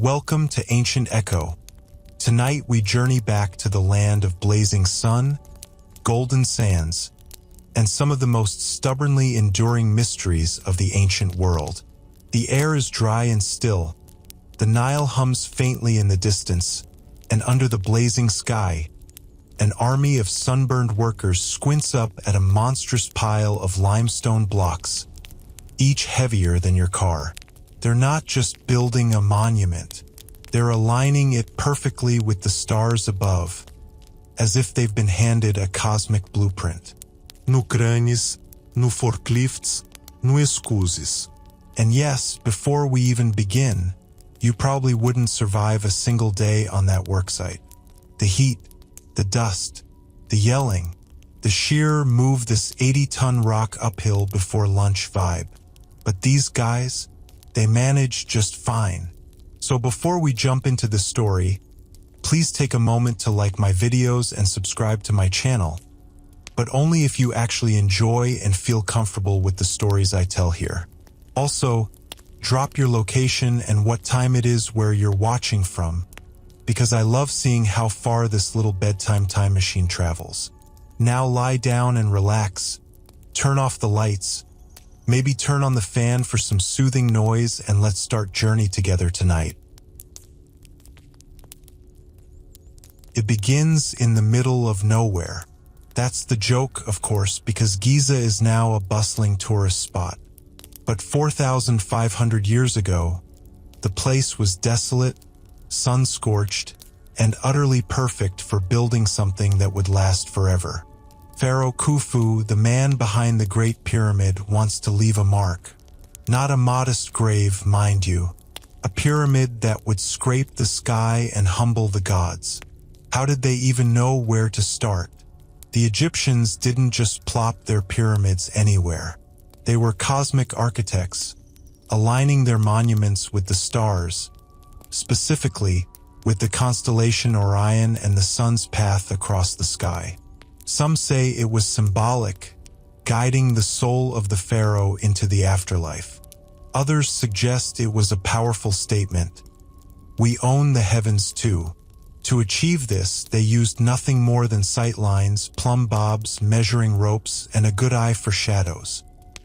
Welcome to Ancient Echo. Tonight we journey back to the land of blazing sun, golden sands, and some of the most stubbornly enduring mysteries of the ancient world. The air is dry and still. The Nile hums faintly in the distance, and under the blazing sky, an army of sunburned workers squints up at a monstrous pile of limestone blocks, each heavier than your car. They're not just building a monument, they're aligning it perfectly with the stars above, as if they've been handed a cosmic blueprint. No cranes, no forklifts, no excuses. And yes, before we even begin, you probably wouldn't survive a single day on that worksite. The heat, the dust, the yelling, the sheer move this 80-ton rock uphill before lunch vibe. But these guys, they manage just fine. So before we jump into the story, please take a moment to like my videos and subscribe to my channel, but only if you actually enjoy and feel comfortable with the stories I tell here. Also, drop your location and what time it is where you're watching from, because I love seeing how far this little bedtime time machine travels. Now lie down and relax, turn off the lights, maybe turn on the fan for some soothing noise, and let's start journey together tonight. It begins in the middle of nowhere. That's the joke, of course, because Giza is now a bustling tourist spot. But 4,500 years ago, the place was desolate, sun-scorched, and utterly perfect for building something that would last forever. Pharaoh Khufu, the man behind the Great Pyramid, wants to leave a mark. Not a modest grave, mind you. A pyramid that would scrape the sky and humble the gods. How did they even know where to start? The Egyptians didn't just plop their pyramids anywhere. They were cosmic architects, aligning their monuments with the stars, specifically with the constellation Orion and the sun's path across the sky. Some say it was symbolic, guiding the soul of the pharaoh into the afterlife. Others suggest it was a powerful statement. We own the heavens too. To achieve this, they used nothing more than sight lines, plumb bobs, measuring ropes, and a good eye for shadows.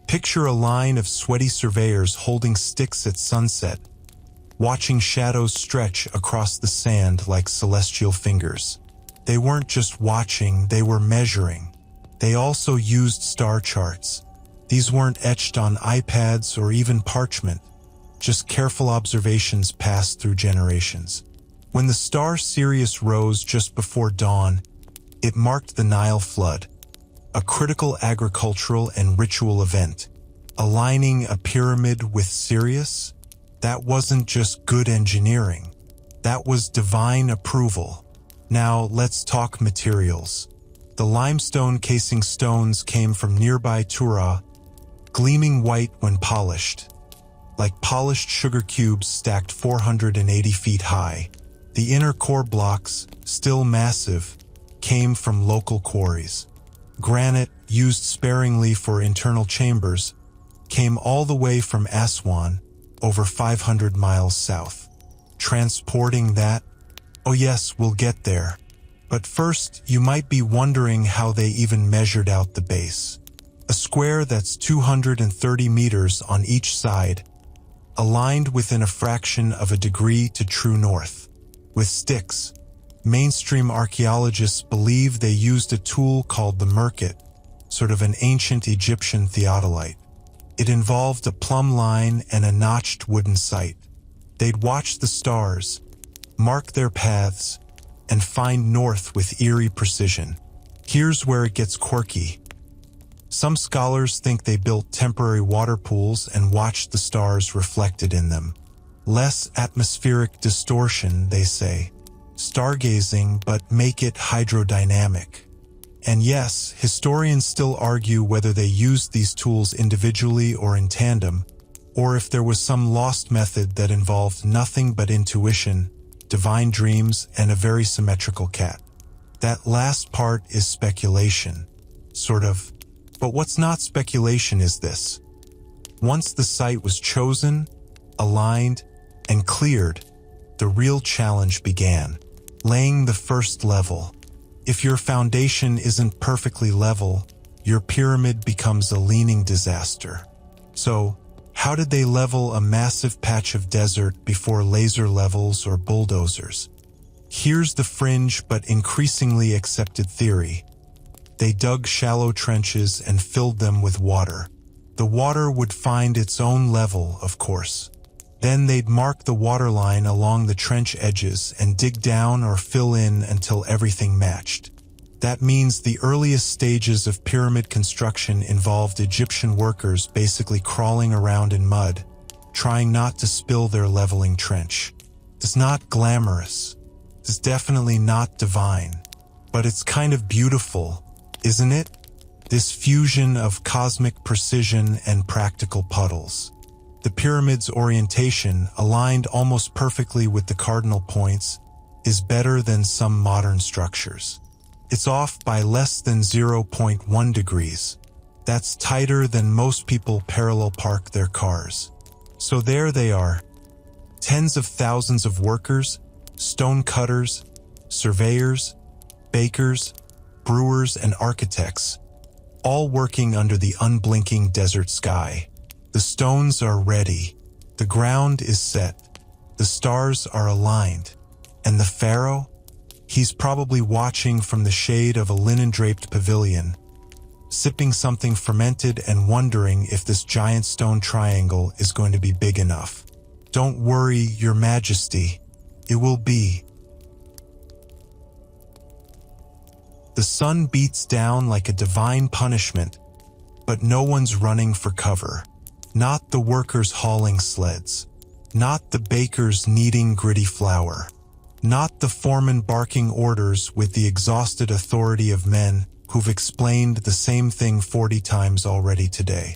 Picture a line of sweaty surveyors holding sticks at sunset, watching shadows stretch across the sand like celestial fingers. They weren't just watching, they were measuring. They also used star charts. These weren't etched on iPads or even parchment, just careful observations passed through generations. When the star Sirius rose just before dawn, it marked the Nile flood, a critical agricultural and ritual event. Aligning a pyramid with Sirius? That wasn't just good engineering. That was divine approval. Now let's talk materials. The limestone casing stones came from nearby Tura, gleaming white when polished, like polished sugar cubes stacked 480 feet high. The inner core blocks, still massive, came from local quarries. Granite, used sparingly for internal chambers, came all the way from Aswan, over 500 miles south. Transporting that? Oh yes, we'll get there. But first, you might be wondering how they even measured out the base. A square that's 230 meters on each side, aligned within a fraction of a degree to true north. With sticks, mainstream archaeologists believe they used a tool called the merkit, sort of an ancient Egyptian theodolite. It involved a plumb line and a notched wooden sight. They'd watch the stars, mark their paths, and find north with eerie precision. Here's where it gets quirky. Some scholars think they built temporary water pools and watched the stars reflected in them. Less atmospheric distortion, they say. Stargazing, but make it hydrodynamic. And yes, historians still argue whether they used these tools individually or in tandem, or if there was some lost method that involved nothing but intuition, divine dreams, and a very symmetrical cat. That last part is speculation, sort of. But what's not speculation is this. Once the site was chosen, aligned, and cleared, the real challenge began. Laying the first level. If your foundation isn't perfectly level, your pyramid becomes a leaning disaster. So, how did they level a massive patch of desert before laser levels or bulldozers? Here's the fringe but increasingly accepted theory. They dug shallow trenches and filled them with water. The water would find its own level, of course. Then they'd mark the waterline along the trench edges and dig down or fill in until everything matched. That means the earliest stages of pyramid construction involved Egyptian workers basically crawling around in mud, trying not to spill their leveling trench. It's not glamorous. It's definitely not divine. But it's kind of beautiful, isn't it? This fusion of cosmic precision and practical puddles. The pyramid's orientation, aligned almost perfectly with the cardinal points, is better than some modern structures. It's off by less than 0.1 degrees. That's tighter than most people parallel park their cars. So there they are. Tens of thousands of workers, stone cutters, surveyors, bakers, brewers, and architects, all working under the unblinking desert sky. The stones are ready. The ground is set. The stars are aligned. And the pharaoh? He's probably watching from the shade of a linen-draped pavilion, sipping something fermented and wondering if this giant stone triangle is going to be big enough. Don't worry, Your Majesty. It will be. The sun beats down like a divine punishment, but no one's running for cover. Not the workers hauling sleds. Not the bakers kneading gritty flour. Not the foreman barking orders with the exhausted authority of men who've explained the same thing 40 times already today.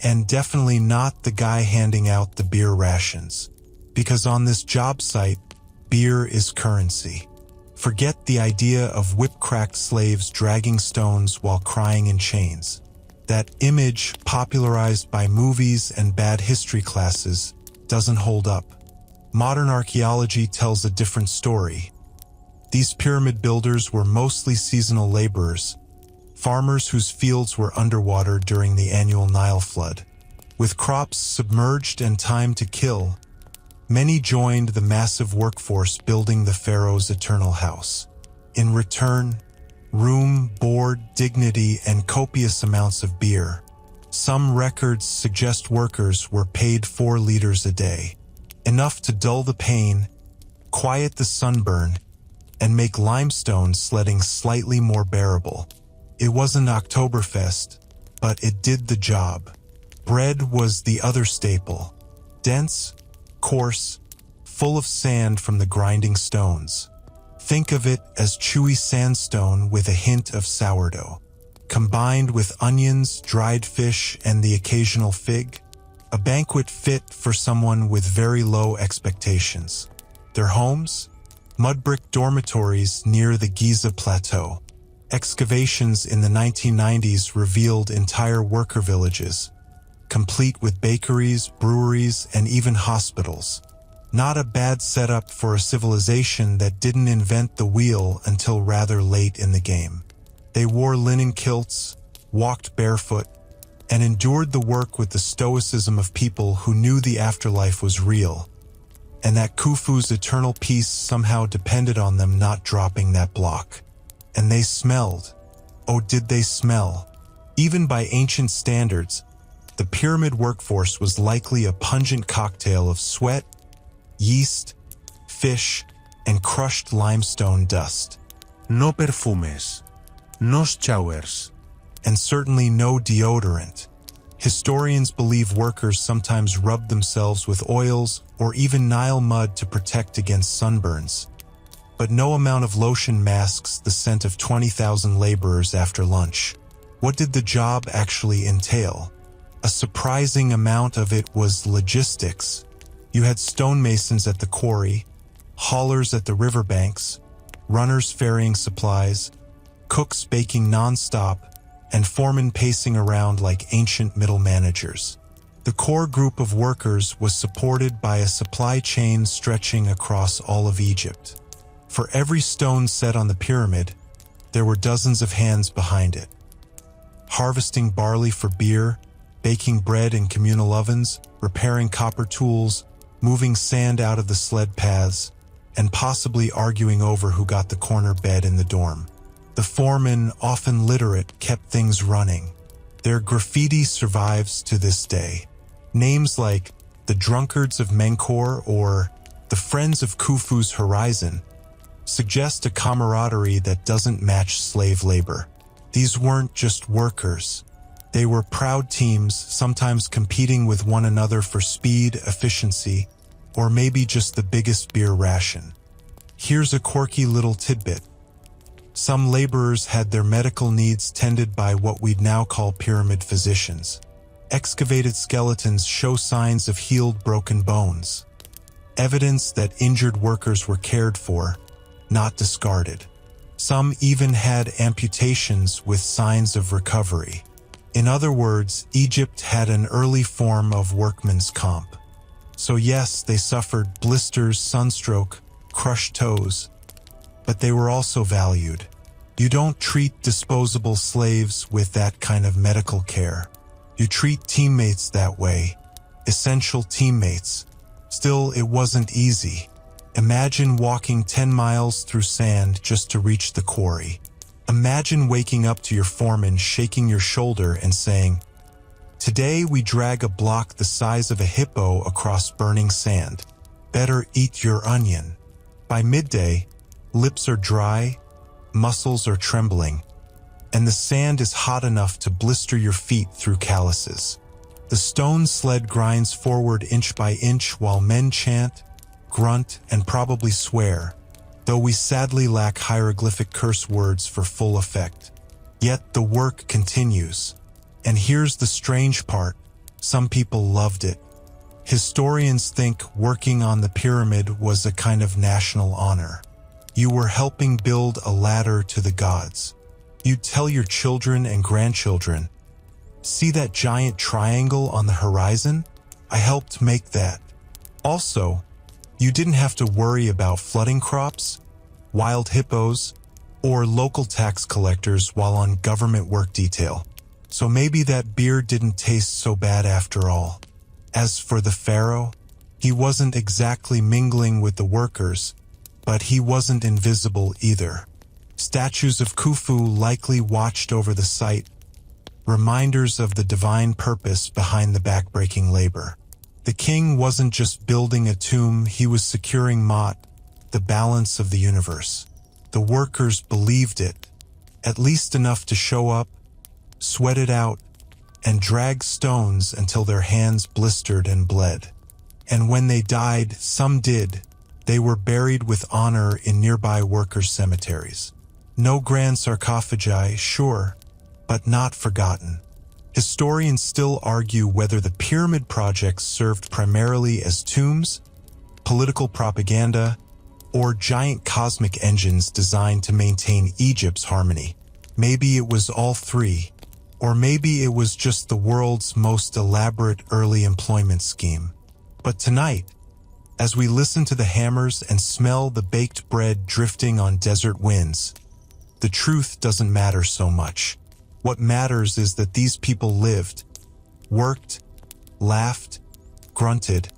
And definitely not the guy handing out the beer rations. Because on this job site, beer is currency. Forget the idea of whip-cracked slaves dragging stones while crying in chains. That image, popularized by movies and bad history classes, doesn't hold up. Modern archaeology tells a different story. These pyramid builders were mostly seasonal laborers, farmers whose fields were underwater during the annual Nile flood. With crops submerged and time to kill, many joined the massive workforce building the pharaoh's eternal house. In return, room, board, dignity, and copious amounts of beer. Some records suggest workers were paid 4 liters a day. Enough to dull the pain, quiet the sunburn, and make limestone sledding slightly more bearable. It wasn't Oktoberfest, but it did the job. Bread was the other staple. Dense, coarse, full of sand from the grinding stones. Think of it as chewy sandstone with a hint of sourdough. Combined with onions, dried fish, and the occasional fig, a banquet fit for someone with very low expectations. Their homes? Mud brick dormitories near the Giza Plateau. Excavations in the 1990s revealed entire worker villages, complete with bakeries, breweries, and even hospitals. Not a bad setup for a civilization that didn't invent the wheel until rather late in the game. They wore linen kilts, walked barefoot, and endured the work with the stoicism of people who knew the afterlife was real, and that Khufu's eternal peace somehow depended on them not dropping that block. And they smelled. Oh, did they smell? Even by ancient standards, the pyramid workforce was likely a pungent cocktail of sweat, yeast, fish, and crushed limestone dust. No perfumes, no showers, and certainly no deodorant. Historians believe workers sometimes rubbed themselves with oils or even Nile mud to protect against sunburns. But no amount of lotion masks the scent of 20,000 laborers after lunch. What did the job actually entail? A surprising amount of it was logistics. You had stonemasons at the quarry, haulers at the riverbanks, runners ferrying supplies, cooks baking non-stop, and foremen pacing around like ancient middle managers. The core group of workers was supported by a supply chain stretching across all of Egypt. For every stone set on the pyramid, there were dozens of hands behind it. Harvesting barley for beer, baking bread in communal ovens, repairing copper tools, moving sand out of the sled paths, and possibly arguing over who got the corner bed in the dorm. The foreman, often literate, kept things running. Their graffiti survives to this day. Names like the Drunkards of Menkor or the Friends of Khufu's Horizon suggest a camaraderie that doesn't match slave labor. These weren't just workers. They were proud teams, sometimes competing with one another for speed, efficiency, or maybe just the biggest beer ration. Here's a quirky little tidbit. Some laborers had their medical needs tended by what we'd now call pyramid physicians. Excavated skeletons show signs of healed broken bones, evidence that injured workers were cared for, not discarded. Some even had amputations with signs of recovery. In other words, Egypt had an early form of workman's comp. So yes, they suffered blisters, sunstroke, crushed toes, but they were also valued. You don't treat disposable slaves with that kind of medical care. You treat teammates that way, essential teammates. Still, it wasn't easy. Imagine walking 10 miles through sand just to reach the quarry. Imagine waking up to your foreman shaking your shoulder and saying, "Today we drag a block the size of a hippo across burning sand. Better eat your onion." By midday, lips are dry, muscles are trembling, and the sand is hot enough to blister your feet through calluses. The stone sled grinds forward inch by inch while men chant, grunt, and probably swear, though we sadly lack hieroglyphic curse words for full effect. Yet the work continues. And here's the strange part, some people loved it. Historians think working on the pyramid was a kind of national honor. You were helping build a ladder to the gods. You'd tell your children and grandchildren, "See that giant triangle on the horizon? I helped make that." Also, you didn't have to worry about flooding crops, wild hippos, or local tax collectors while on government work detail. So maybe that beer didn't taste so bad after all. As for the pharaoh, he wasn't exactly mingling with the workers, but he wasn't invisible either. Statues of Khufu likely watched over the site, reminders of the divine purpose behind the backbreaking labor. The king wasn't just building a tomb, he was securing Ma'at, the balance of the universe. The workers believed it, at least enough to show up, sweat it out, and drag stones until their hands blistered and bled. And when they died, some did, they were buried with honor in nearby workers' cemeteries. No grand sarcophagi, sure, but not forgotten. Historians still argue whether the pyramid projects served primarily as tombs, political propaganda, or giant cosmic engines designed to maintain Egypt's harmony. Maybe it was all three, or maybe it was just the world's most elaborate early employment scheme. But tonight, as we listen to the hammers and smell the baked bread drifting on desert winds, the truth doesn't matter so much. What matters is that these people lived, worked, laughed, grunted,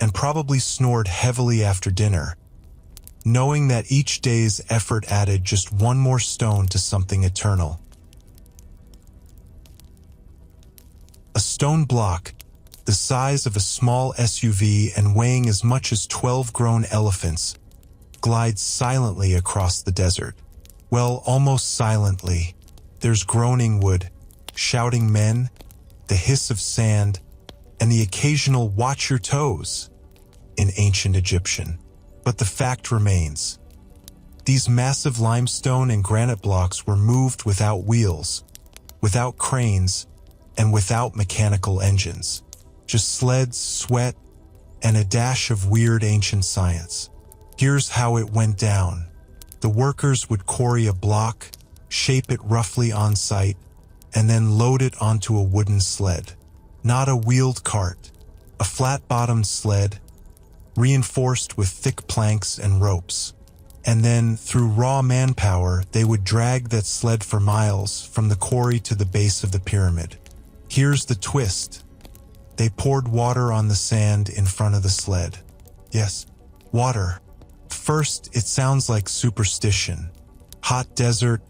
and probably snored heavily after dinner, knowing that each day's effort added just one more stone to something eternal. A stone block, the size of a small SUV and weighing as much as 12 grown elephants, glides silently across the desert. Well, almost silently. There's groaning wood, shouting men, the hiss of sand, and the occasional "watch your toes" in ancient Egyptian. But the fact remains. These massive limestone and granite blocks were moved without wheels, without cranes, and without mechanical engines. Just sleds, sweat, and a dash of weird ancient science. Here's how it went down. The workers would quarry a block, shape it roughly on site, and then load it onto a wooden sled. not a wheeled cart, a flat-bottomed sled, reinforced with thick planks and ropes. And then, through raw manpower, they would drag that sled for miles from the quarry to the base of the pyramid. Here's the twist. They poured water on the sand in front of the sled. Yes, water. First, it sounds like superstition. Hot desert,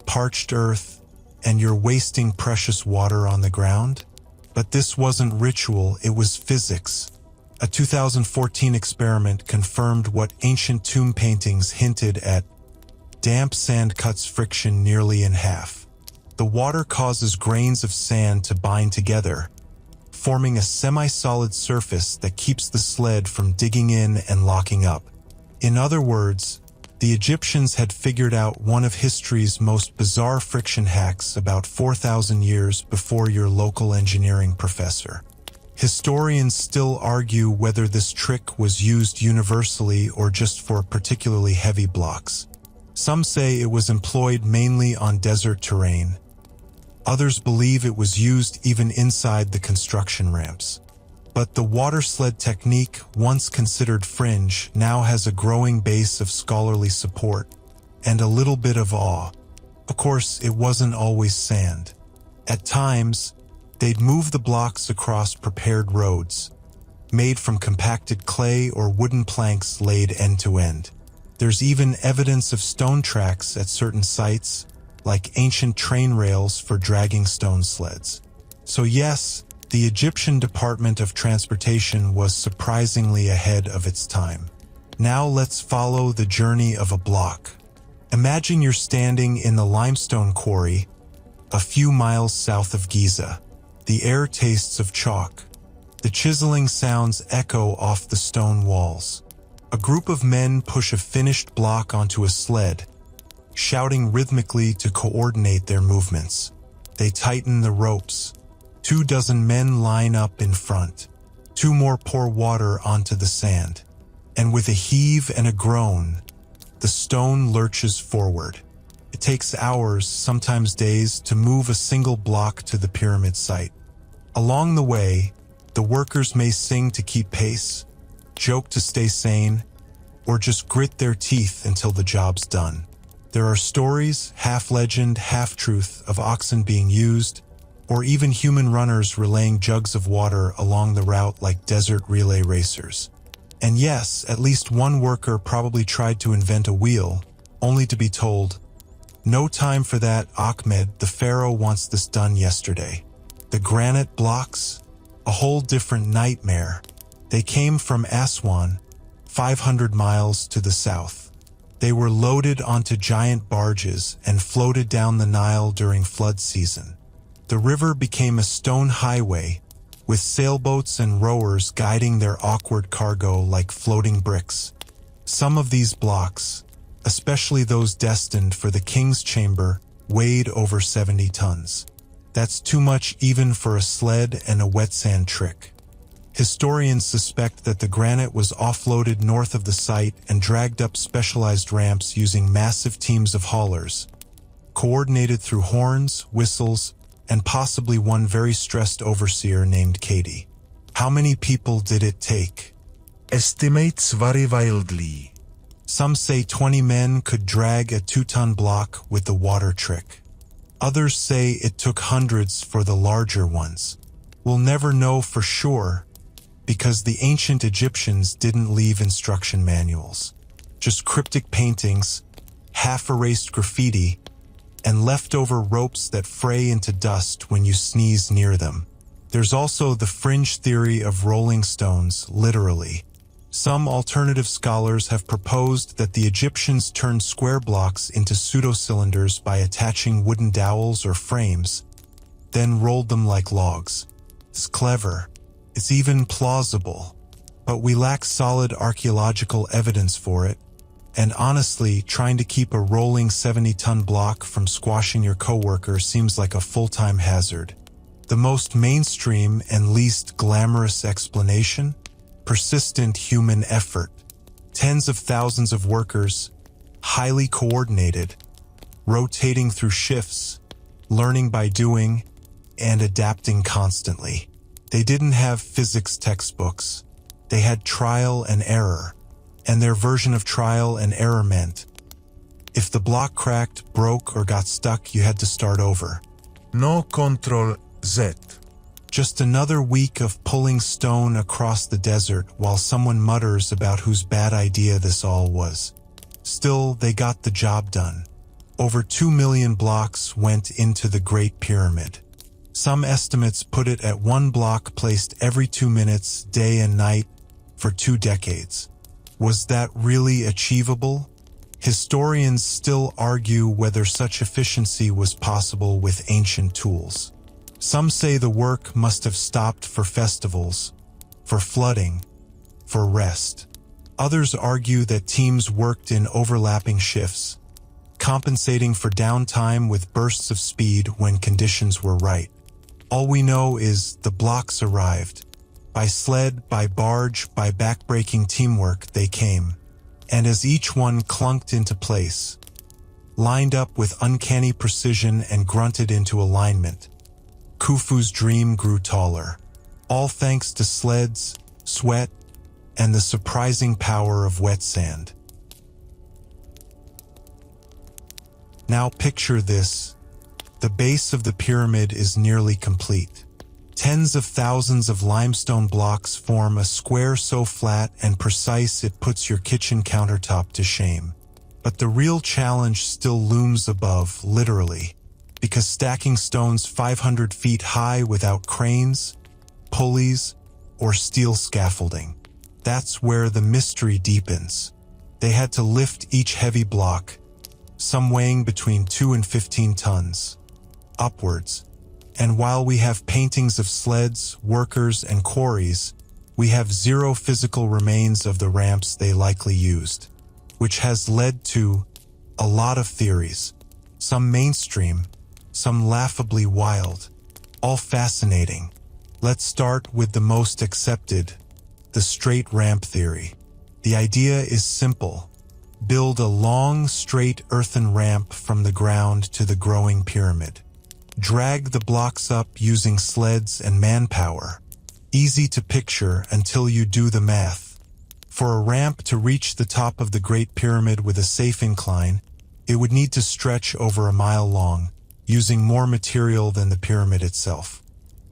parched earth, and you're wasting precious water on the ground? But this wasn't ritual, it was physics. A 2014 experiment confirmed what ancient tomb paintings hinted at. Damp sand cuts friction nearly in half. The water causes grains of sand to bind together, forming a semi-solid surface that keeps the sled from digging in and locking up. In other words, the Egyptians had figured out one of history's most bizarre friction hacks about 4,000 years before your local engineering professor. Historians still argue whether this trick was used universally or just for particularly heavy blocks. Some say it was employed mainly on desert terrain. Others believe it was used even inside the construction ramps. But the water sled technique, once considered fringe, now has a growing base of scholarly support and a little bit of awe. Of course, it wasn't always sand. At times, they'd move the blocks across prepared roads, made from compacted clay or wooden planks laid end to end. There's even evidence of stone tracks at certain sites, like ancient train rails for dragging stone sleds. So yes, the Egyptian Department of Transportation was surprisingly ahead of its time. Now let's follow the journey of a block. Imagine you're standing in the limestone quarry, a few miles south of Giza. The air tastes of chalk. The chiseling sounds echo off the stone walls. A group of men push a finished block onto a sled, shouting rhythmically to coordinate their movements. They tighten the ropes. 24 men line up in front. 2 more pour water onto the sand. And with a heave and a groan, the stone lurches forward. It takes hours, sometimes days, to move a single block to the pyramid site. Along the way, the workers may sing to keep pace, joke to stay sane, or just grit their teeth until the job's done. There are stories, half legend, half truth, of oxen being used, or even human runners relaying jugs of water along the route like desert relay racers. And yes, at least one worker probably tried to invent a wheel, only to be told, "No time for that, Ahmed, the pharaoh wants this done yesterday." The granite blocks? A whole different nightmare. They came from Aswan, 500 miles to the south. They were loaded onto giant barges and floated down the Nile during flood season. The river became a stone highway, with sailboats and rowers guiding their awkward cargo like floating bricks. Some of these blocks, especially those destined for the king's chamber, weighed over 70 tons. That's too much even for a sled and a wet sand trick. Historians suspect that the granite was offloaded north of the site and dragged up specialized ramps using massive teams of haulers, coordinated through horns, whistles, and possibly one very stressed overseer named Katie. How many people did it take? Estimates vary wildly. Some say 20 men could drag a 2-ton block with the water trick. Others say it took hundreds for the larger ones. We'll never know for sure, because the ancient Egyptians didn't leave instruction manuals. Just cryptic paintings, half-erased graffiti, and leftover ropes that fray into dust when you sneeze near them. There's also the fringe theory of rolling stones, literally. Some alternative scholars have proposed that the Egyptians turned square blocks into pseudo-cylinders by attaching wooden dowels or frames, then rolled them like logs. It's clever. It's even plausible. But we lack solid archaeological evidence for it. And honestly, trying to keep a rolling 70-ton block from squashing your coworker seems like a full-time hazard. The most mainstream and least glamorous explanation? Persistent human effort. Tens of thousands of workers, highly coordinated, rotating through shifts, learning by doing, and adapting constantly. They didn't have physics textbooks. They had trial and error, and their version of trial and error meant if the block cracked, broke, or got stuck, you had to start over. No Control Z. Just another week of pulling stone across the desert while someone mutters about whose bad idea this all was. Still, they got the job done. Over 2 million blocks went into the Great Pyramid. Some estimates put it at 1 block placed every 2 minutes, day and night, for 2 decades. Was that really achievable? Historians still argue whether such efficiency was possible with ancient tools. Some say the work must have stopped for festivals, for flooding, for rest. Others argue that teams worked in overlapping shifts, compensating for downtime with bursts of speed when conditions were right. All we know is the blocks arrived. By sled, by barge, by backbreaking teamwork they came. And as each one clunked into place, lined up with uncanny precision and grunted into alignment, Khufu's dream grew taller. All thanks to sleds, sweat, and the surprising power of wet sand. Now picture this. The base of the pyramid is nearly complete. Tens of thousands of limestone blocks form a square so flat and precise it puts your kitchen countertop to shame. But the real challenge still looms above, literally, because stacking stones 500 feet high without cranes, pulleys, or steel scaffolding. That's where the mystery deepens. They had to lift each heavy block, some weighing between 2 and 15 tons, upwards. And while we have paintings of sleds, workers, and quarries, we have zero physical remains of the ramps they likely used, which has led to a lot of theories, some mainstream, some laughably wild, all fascinating. Let's start with the most accepted, the straight ramp theory. The idea is simple. Build a long, straight earthen ramp from the ground to the growing pyramid. Drag the blocks up using sleds and manpower. Easy to picture until you do the math. For a ramp to reach the top of the Great Pyramid with a safe incline, it would need to stretch over a mile long, using more material than the pyramid itself.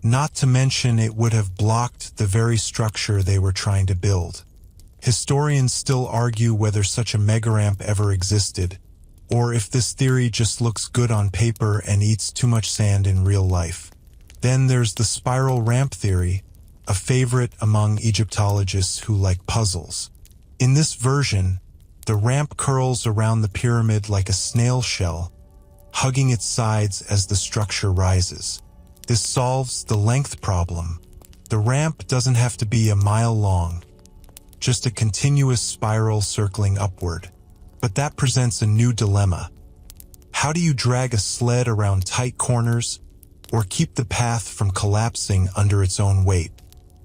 Not to mention it would have blocked the very structure they were trying to build. Historians still argue whether such a megaramp ever existed, or if this theory just looks good on paper and eats too much sand in real life. Then there's the spiral ramp theory, a favorite among Egyptologists who like puzzles. In this version, the ramp curls around the pyramid like a snail shell, hugging its sides as the structure rises. This solves the length problem. The ramp doesn't have to be a mile long, just a continuous spiral circling upward. But that presents a new dilemma. How do you drag a sled around tight corners or keep the path from collapsing under its own weight?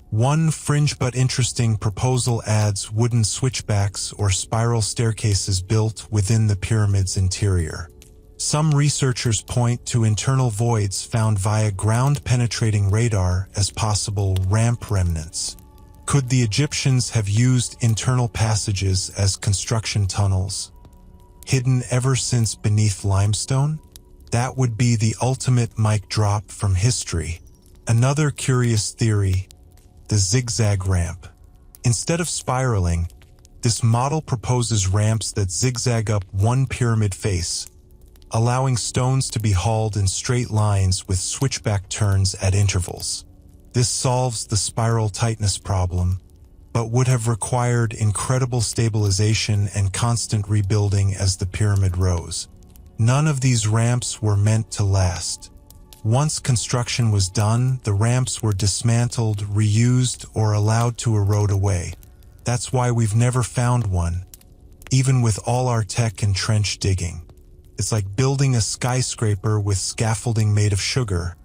One fringe but interesting proposal adds wooden switchbacks or spiral staircases built within the pyramid's interior. Some researchers point to internal voids found via ground-penetrating radar as possible ramp remnants. Could the Egyptians have used internal passages as construction tunnels, hidden ever since beneath limestone? That would be the ultimate mic drop from history. Another curious theory, the zigzag ramp. Instead of spiraling, this model proposes ramps that zigzag up one pyramid face, allowing stones to be hauled in straight lines with switchback turns at intervals. This solves the spiral tightness problem, but would have required incredible stabilization and constant rebuilding as the pyramid rose. None of these ramps were meant to last. Once construction was done, the ramps were dismantled, reused, or allowed to erode away. That's why we've never found one, even with all our tech and trench digging. It's like building a skyscraper with scaffolding made of sugar,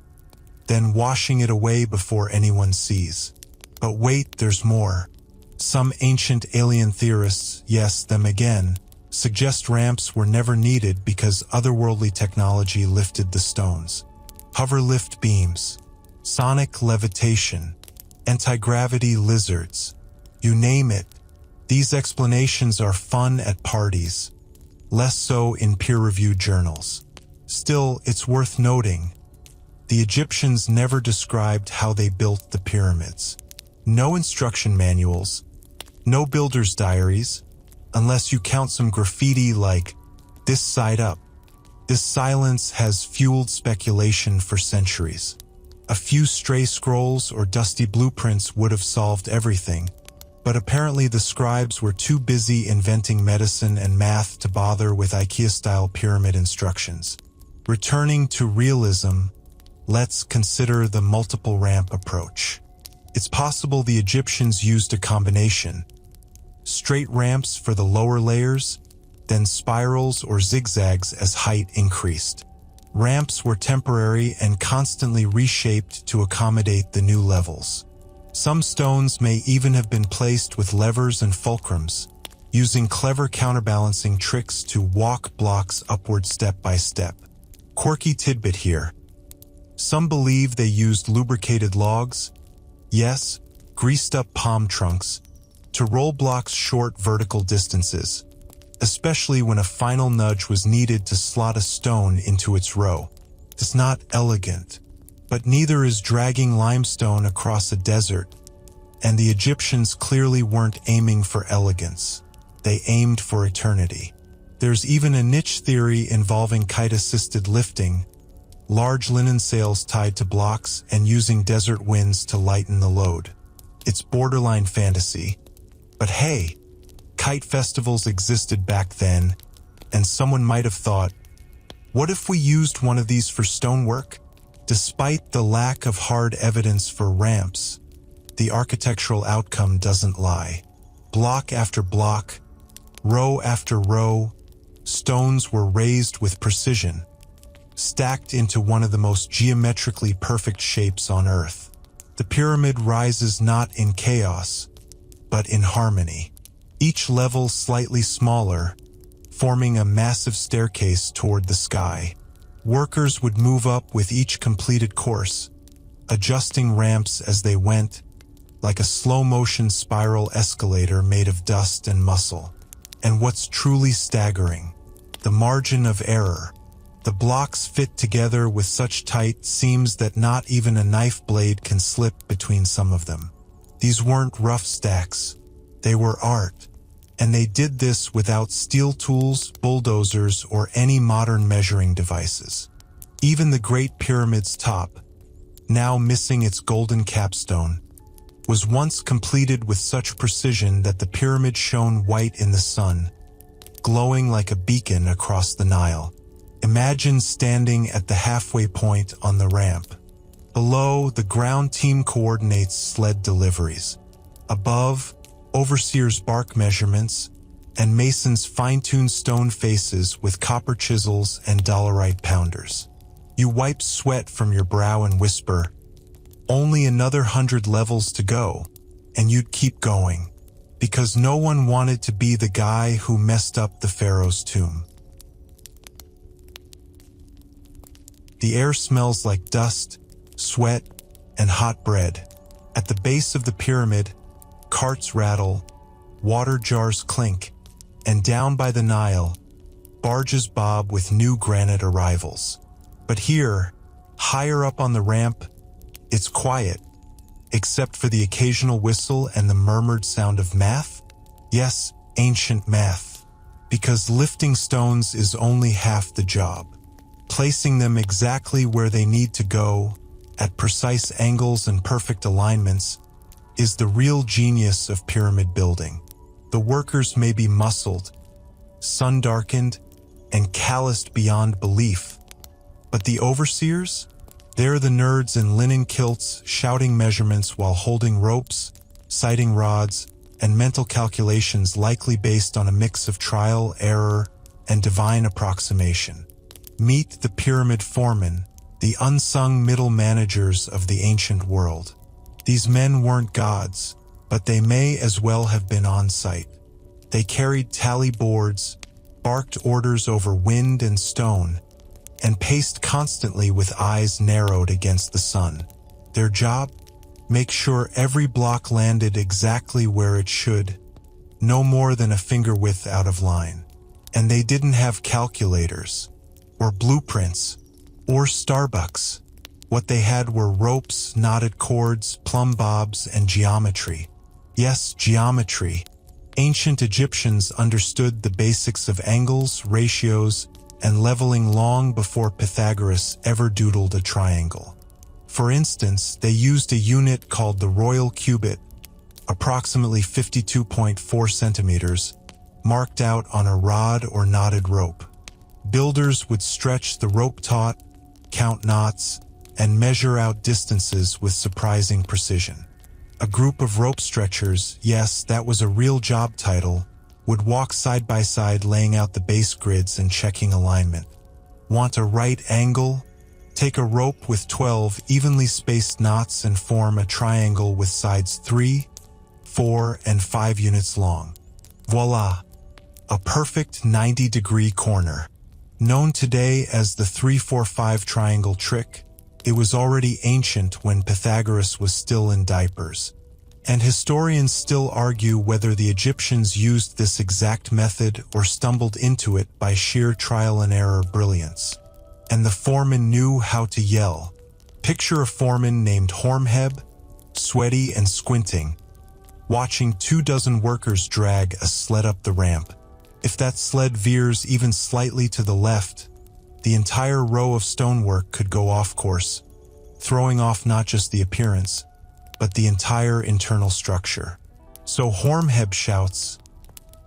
then washing it away before anyone sees. But wait, there's more. Some ancient alien theorists, yes, them again, suggest ramps were never needed because otherworldly technology lifted the stones. Hover lift beams. sonic levitation, anti-gravity lizards. You name it. These explanations are fun at parties, less so in peer-reviewed journals. Still, it's worth noting, the Egyptians never described how they built the pyramids. No instruction manuals, no builder's diaries, unless you count some graffiti like, "This side up." This silence has fueled speculation for centuries. A few stray scrolls or dusty blueprints would have solved everything, but apparently the scribes were too busy inventing medicine and math to bother with IKEA-style pyramid instructions. Returning to realism, let's consider the multiple ramp approach. It's possible the Egyptians used a combination: straight ramps for the lower layers, then spirals or zigzags as height increased. Ramps were temporary and constantly reshaped to accommodate the new levels. Some stones may even have been placed with levers and fulcrums, using clever counterbalancing tricks to walk blocks upward step by step. Quirky tidbit here. Some believe they used lubricated logs, yes, greased-up palm trunks, to roll blocks short vertical distances, especially when a final nudge was needed to slot a stone into its row. It's not elegant, but neither is dragging limestone across a desert, and the Egyptians clearly weren't aiming for elegance. They aimed for eternity. There's even a niche theory involving kite-assisted lifting, large linen sails tied to blocks and using desert winds to lighten the load. It's borderline fantasy, but hey, kite festivals existed back then, and someone might have thought, what if we used one of these for stonework? Despite the lack of hard evidence for ramps, the architectural outcome doesn't lie. Block after block, row after row, stones were raised with precision, stacked into one of the most geometrically perfect shapes on Earth. The pyramid rises not in chaos, but in harmony. Each level slightly smaller, forming a massive staircase toward the sky. Workers would move up with each completed course, adjusting ramps as they went, like a slow-motion spiral escalator made of dust and muscle. And what's truly staggering, the margin of error. The blocks fit together with such tight seams that not even a knife blade can slip between some of them. These weren't rough stacks, they were art. And they did this without steel tools, bulldozers, or any modern measuring devices. Even the Great Pyramid's top, now missing its golden capstone, was once completed with such precision that the pyramid shone white in the sun, glowing like a beacon across the Nile. Imagine standing at the halfway point on the ramp. Below, the ground team coordinates sled deliveries. Above, overseers bark measurements, and masons fine-tune stone faces with copper chisels and dolerite pounders. You wipe sweat from your brow and whisper, only another 100 levels to go, and you'd keep going, because no one wanted to be the guy who messed up the pharaoh's tomb. The air smells like dust, sweat, and hot bread. At the base of the pyramid, carts rattle, water jars clink, and down by the Nile, barges bob with new granite arrivals. But here, higher up on the ramp, it's quiet, except for the occasional whistle and the murmured sound of math. Yes, ancient math, because lifting stones is only half the job. Placing them exactly where they need to go, at precise angles and perfect alignments, is the real genius of pyramid building. The workers may be muscled, sun-darkened, and calloused beyond belief, but the overseers? They're the nerds in linen kilts shouting measurements while holding ropes, sighting rods, and mental calculations likely based on a mix of trial, error, and divine approximation. Meet the pyramid foremen, the unsung middle managers of the ancient world. These men weren't gods, but they may as well have been on site. They carried tally boards, barked orders over wind and stone, and paced constantly with eyes narrowed against the sun. Their job? Make sure every block landed exactly where it should, no more than a finger width out of line. And they didn't have calculators, or blueprints, or Starbucks. What they had were ropes, knotted cords, plumb bobs, and geometry. Yes, geometry. Ancient Egyptians understood the basics of angles, ratios, and leveling long before Pythagoras ever doodled a triangle. For instance, they used a unit called the royal cubit, approximately 52.4 centimeters, marked out on a rod or knotted rope. Builders would stretch the rope taut, count knots, and measure out distances with surprising precision. A group of rope stretchers, yes, that was a real job title, would walk side by side laying out the base grids and checking alignment. Want a right angle? Take a rope with 12 evenly spaced knots and form a triangle with sides 3, 4, and 5 units long. Voila! A perfect 90-degree corner. Known today as the 3-4-5 triangle trick, it was already ancient when Pythagoras was still in diapers. And historians still argue whether the Egyptians used this exact method or stumbled into it by sheer trial and error brilliance. And the foreman knew how to yell. Picture a foreman named Hormheb, sweaty and squinting, watching 24 workers drag a sled up the ramp. If that sled veers even slightly to the left, the entire row of stonework could go off course, throwing off not just the appearance, but the entire internal structure. So Hormheb shouts,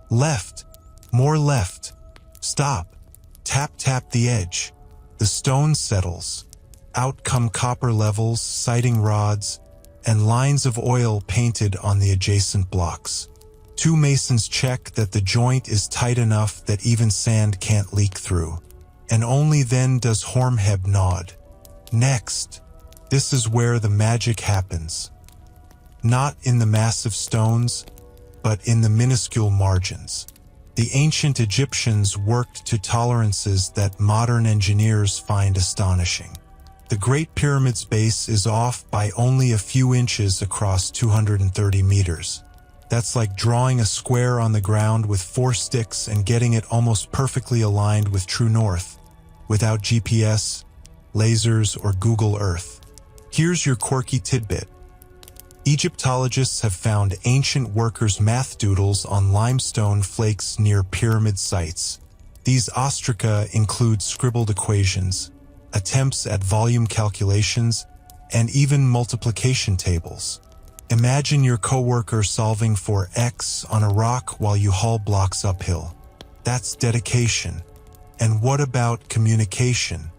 "Left, more left, stop, tap tap the edge." The stone settles. Out come copper levels, sighting rods, and lines of oil painted on the adjacent blocks. Two masons check that the joint is tight enough that even sand can't leak through. And only then does Hormheb nod. Next, this is where the magic happens. Not in the massive stones, but in the minuscule margins. The ancient Egyptians worked to tolerances that modern engineers find astonishing. The Great Pyramid's base is off by only a few inches across 230 meters. That's like drawing a square on the ground with 4 sticks and getting it almost perfectly aligned with true north, without GPS, lasers, or Google Earth. Here's your quirky tidbit. Egyptologists have found ancient workers' math doodles on limestone flakes near pyramid sites. These ostraca include scribbled equations, attempts at volume calculations, and even multiplication tables. Imagine your coworker solving for X on a rock while you haul blocks uphill. That's dedication. And what about communication?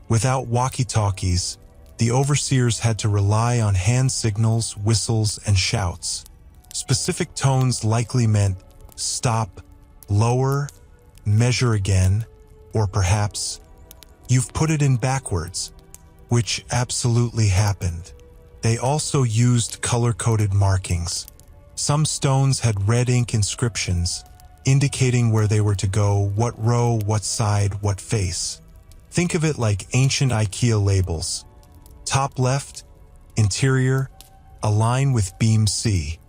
Without walkie-talkies, the overseers had to rely on hand signals, whistles, and shouts. Specific tones likely meant stop, lower, measure again, or perhaps, "You've put it in backwards," which absolutely happened. They also used color-coded markings. Some stones had red ink inscriptions, indicating where they were to go, what row, what side, what face. Think of it like ancient IKEA labels. Top left, interior, align with beam C.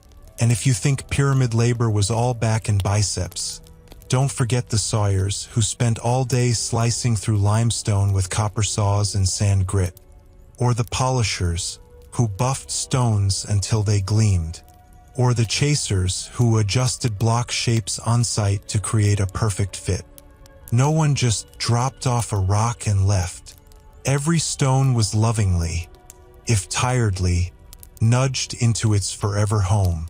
And if you think pyramid labor was all back and biceps, don't forget the sawyers who spent all day slicing through limestone with copper saws and sand grit. Or the polishers who buffed stones until they gleamed. Or the chasers who adjusted block shapes on site to create a perfect fit. No one just dropped off a rock and left. Every stone was lovingly, if tiredly, nudged into its forever home.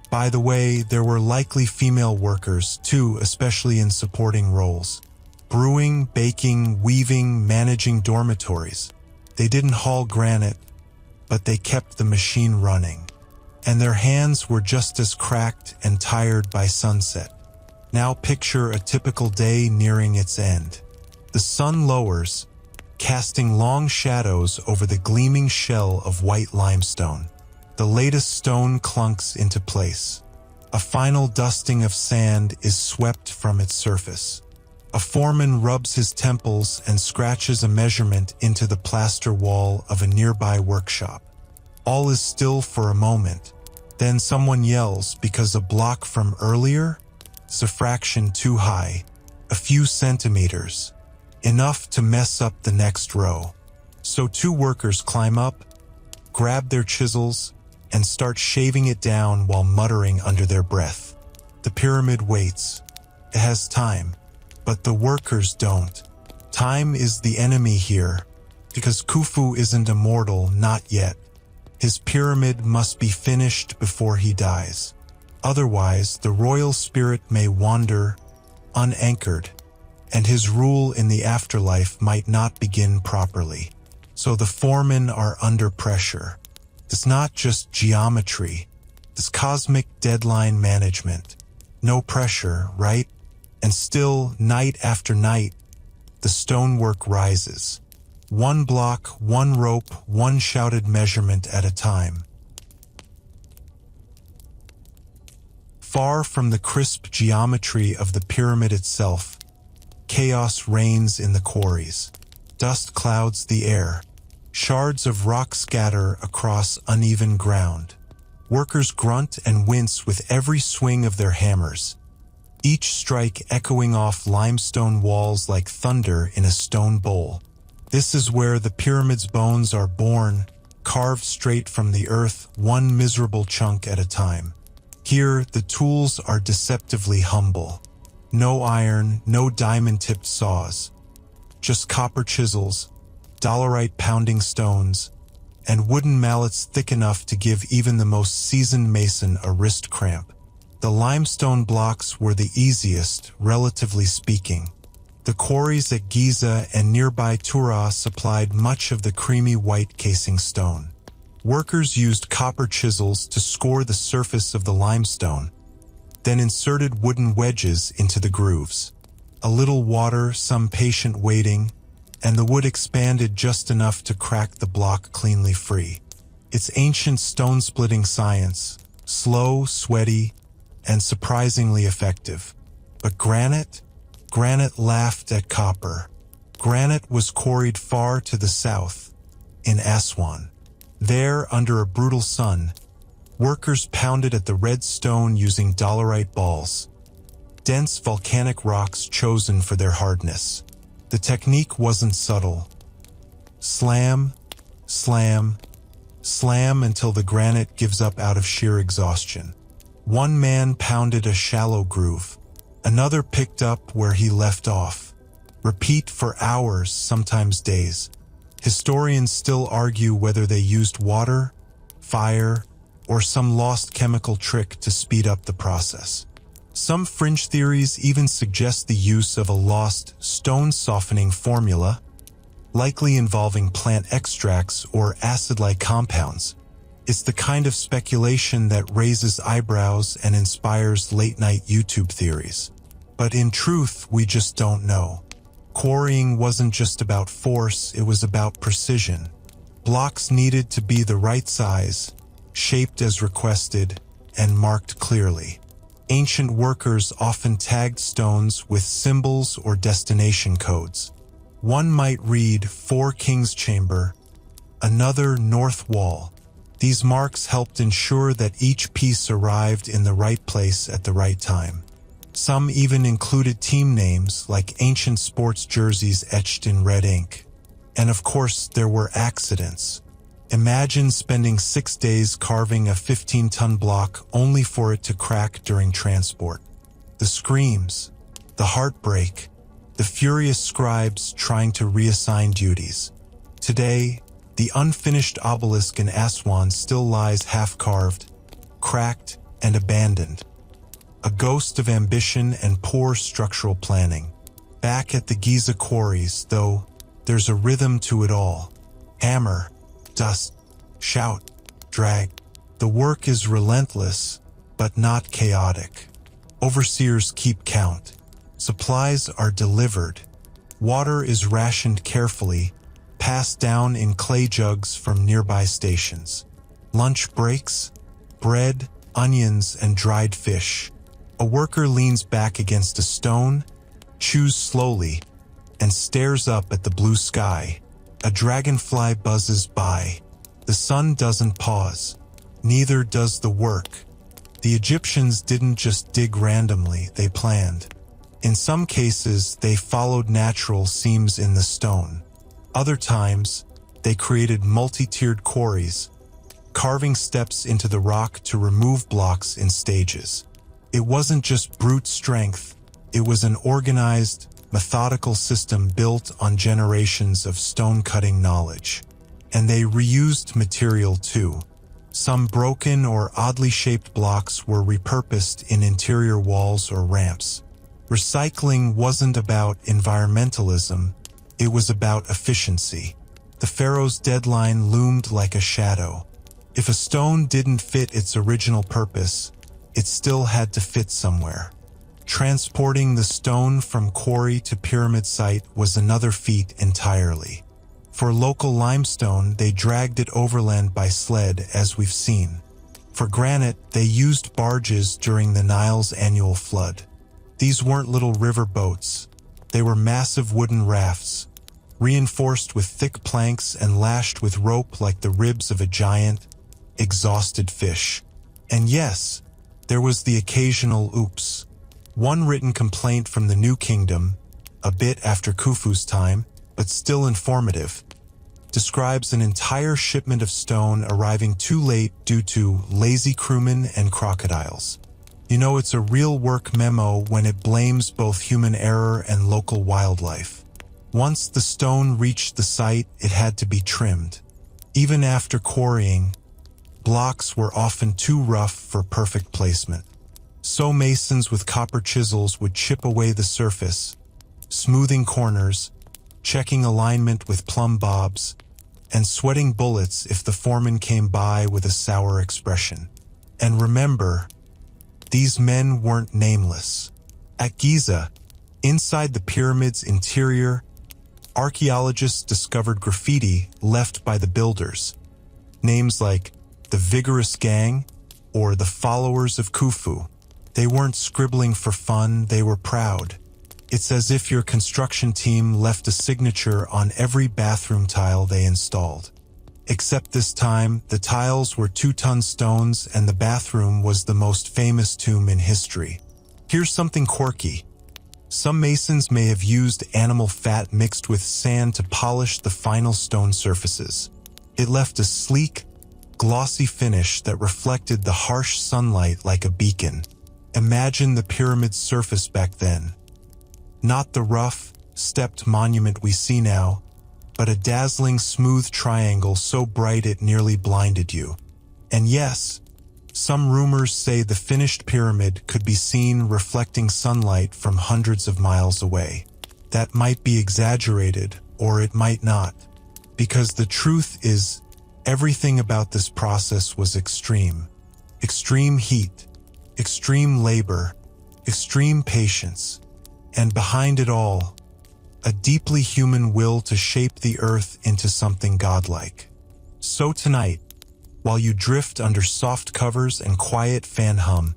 By the way, there were likely female workers, too, especially in supporting roles. Brewing, baking, weaving, managing dormitories. They didn't haul granite, but they kept the machine running. And their hands were just as cracked and tired by sunset. Now picture a typical day nearing its end. The sun lowers, casting long shadows over the gleaming shell of white limestone. The latest stone clunks into place. A final dusting of sand is swept from its surface. A foreman rubs his temples and scratches a measurement into the plaster wall of a nearby workshop. All is still for a moment. Then someone yells because a block from earlier is a fraction too high, a few centimeters, enough to mess up the next row. So two workers climb up, grab their chisels, and start shaving it down while muttering under their breath. The pyramid waits. It has time, but the workers don't. Time is the enemy here, because Khufu isn't immortal, not yet. His pyramid must be finished before he dies. Otherwise, the royal spirit may wander, unanchored, and his rule in the afterlife might not begin properly. So the foremen are under pressure. It's not just geometry. It's cosmic deadline management. No pressure, right? And still, night after night, the stonework rises. One block, one rope, one shouted measurement at a time. Far from the crisp geometry of the pyramid itself, chaos reigns in the quarries. Dust clouds the air. Shards of rock scatter across uneven ground. Workers grunt and wince with every swing of their hammers, each strike echoing off limestone walls like thunder in a stone bowl. This is where the pyramid's bones are born, carved straight from the earth, one miserable chunk at a time. Here, the tools are deceptively humble. No iron, no diamond-tipped saws. Just copper chisels, dolerite pounding stones, and wooden mallets thick enough to give even the most seasoned mason a wrist cramp. The limestone blocks were the easiest, relatively speaking. The quarries at Giza and nearby Tura supplied much of the creamy white casing stone. Workers used copper chisels to score the surface of the limestone, then inserted wooden wedges into the grooves. A little water, some patient waiting, and the wood expanded just enough to crack the block cleanly free. It's ancient stone-splitting science, slow, sweaty, and surprisingly effective. But granite? Granite laughed at copper. Granite was quarried far to the south, in Aswan. There, under a brutal sun, workers pounded at the red stone using dolerite balls, dense volcanic rocks chosen for their hardness. The technique wasn't subtle. Slam, slam, slam until the granite gives up out of sheer exhaustion. One man pounded a shallow groove. Another picked up where he left off. Repeat for hours, sometimes days. Historians still argue whether they used water, fire, or some lost chemical trick to speed up the process. Some fringe theories even suggest the use of a lost stone-softening formula, likely involving plant extracts or acid-like compounds. It's the kind of speculation that raises eyebrows and inspires late-night YouTube theories. But in truth, we just don't know. Quarrying wasn't just about force, it was about precision. Blocks needed to be the right size, shaped as requested, and marked clearly. Ancient workers often tagged stones with symbols or destination codes. One might read 4 King's Chamber, another North Wall. These marks helped ensure that each piece arrived in the right place at the right time. Some even included team names like ancient sports jerseys etched in red ink. And of course, there were accidents. Imagine spending 6 days carving a 15-ton block only for it to crack during transport. The screams, the heartbreak, the furious scribes trying to reassign duties. Today, the unfinished obelisk in Aswan still lies half-carved, cracked, and abandoned. A ghost of ambition and poor structural planning. Back at the Giza quarries, though, there's a rhythm to it all. Hammer, dust, shout, drag. The work is relentless, but not chaotic. Overseers keep count. Supplies are delivered. Water is rationed carefully, passed down in clay jugs from nearby stations. Lunch breaks, bread, onions, and dried fish. A worker leans back against a stone, chews slowly, and stares up at the blue sky. A dragonfly buzzes by. The sun doesn't pause. Neither does the work. The Egyptians didn't just dig randomly, they planned. In some cases, they followed natural seams in the stone. Other times, they created multi-tiered quarries, carving steps into the rock to remove blocks in stages. It wasn't just brute strength, it was an organized, methodical system built on generations of stone-cutting knowledge. And they reused material too. Some broken or oddly shaped blocks were repurposed in interior walls or ramps. Recycling wasn't about environmentalism, it was about efficiency. The pharaoh's deadline loomed like a shadow. If a stone didn't fit its original purpose, it still had to fit somewhere. Transporting the stone from quarry to pyramid site was another feat entirely. For local limestone, they dragged it overland by sled, as we've seen. For granite, they used barges during the Nile's annual flood. These weren't little river boats. They were massive wooden rafts, reinforced with thick planks and lashed with rope like the ribs of a giant, exhausted fish. And yes, there was the occasional oops. One written complaint from the New Kingdom, a bit after Khufu's time, but still informative, describes an entire shipment of stone arriving too late due to lazy crewmen and crocodiles. You know, it's a real work memo when it blames both human error and local wildlife. Once the stone reached the site, it had to be trimmed. Even after quarrying, blocks were often too rough for perfect placement. So masons with copper chisels would chip away the surface, smoothing corners, checking alignment with plumb bobs, and sweating bullets if the foreman came by with a sour expression. And remember, these men weren't nameless. At Giza, inside the pyramid's interior, archaeologists discovered graffiti left by the builders. Names like the Vigorous Gang or the Followers of Khufu. They weren't scribbling for fun, they were proud. It's as if your construction team left a signature on every bathroom tile they installed. Except this time, the tiles were 2-ton stones and the bathroom was the most famous tomb in history. Here's something quirky. Some masons may have used animal fat mixed with sand to polish the final stone surfaces. It left a sleek, glossy finish that reflected the harsh sunlight like a beacon. Imagine the pyramid's surface back then. Not the rough, stepped monument we see now, but a dazzling smooth triangle so bright it nearly blinded you. And yes, some rumors say the finished pyramid could be seen reflecting sunlight from hundreds of miles away. That might be exaggerated, or it might not, because the truth is, everything about this process was extreme. Extreme heat, extreme labor, extreme patience, and behind it all, a deeply human will to shape the earth into something godlike. So tonight, while you drift under soft covers and quiet fan hum,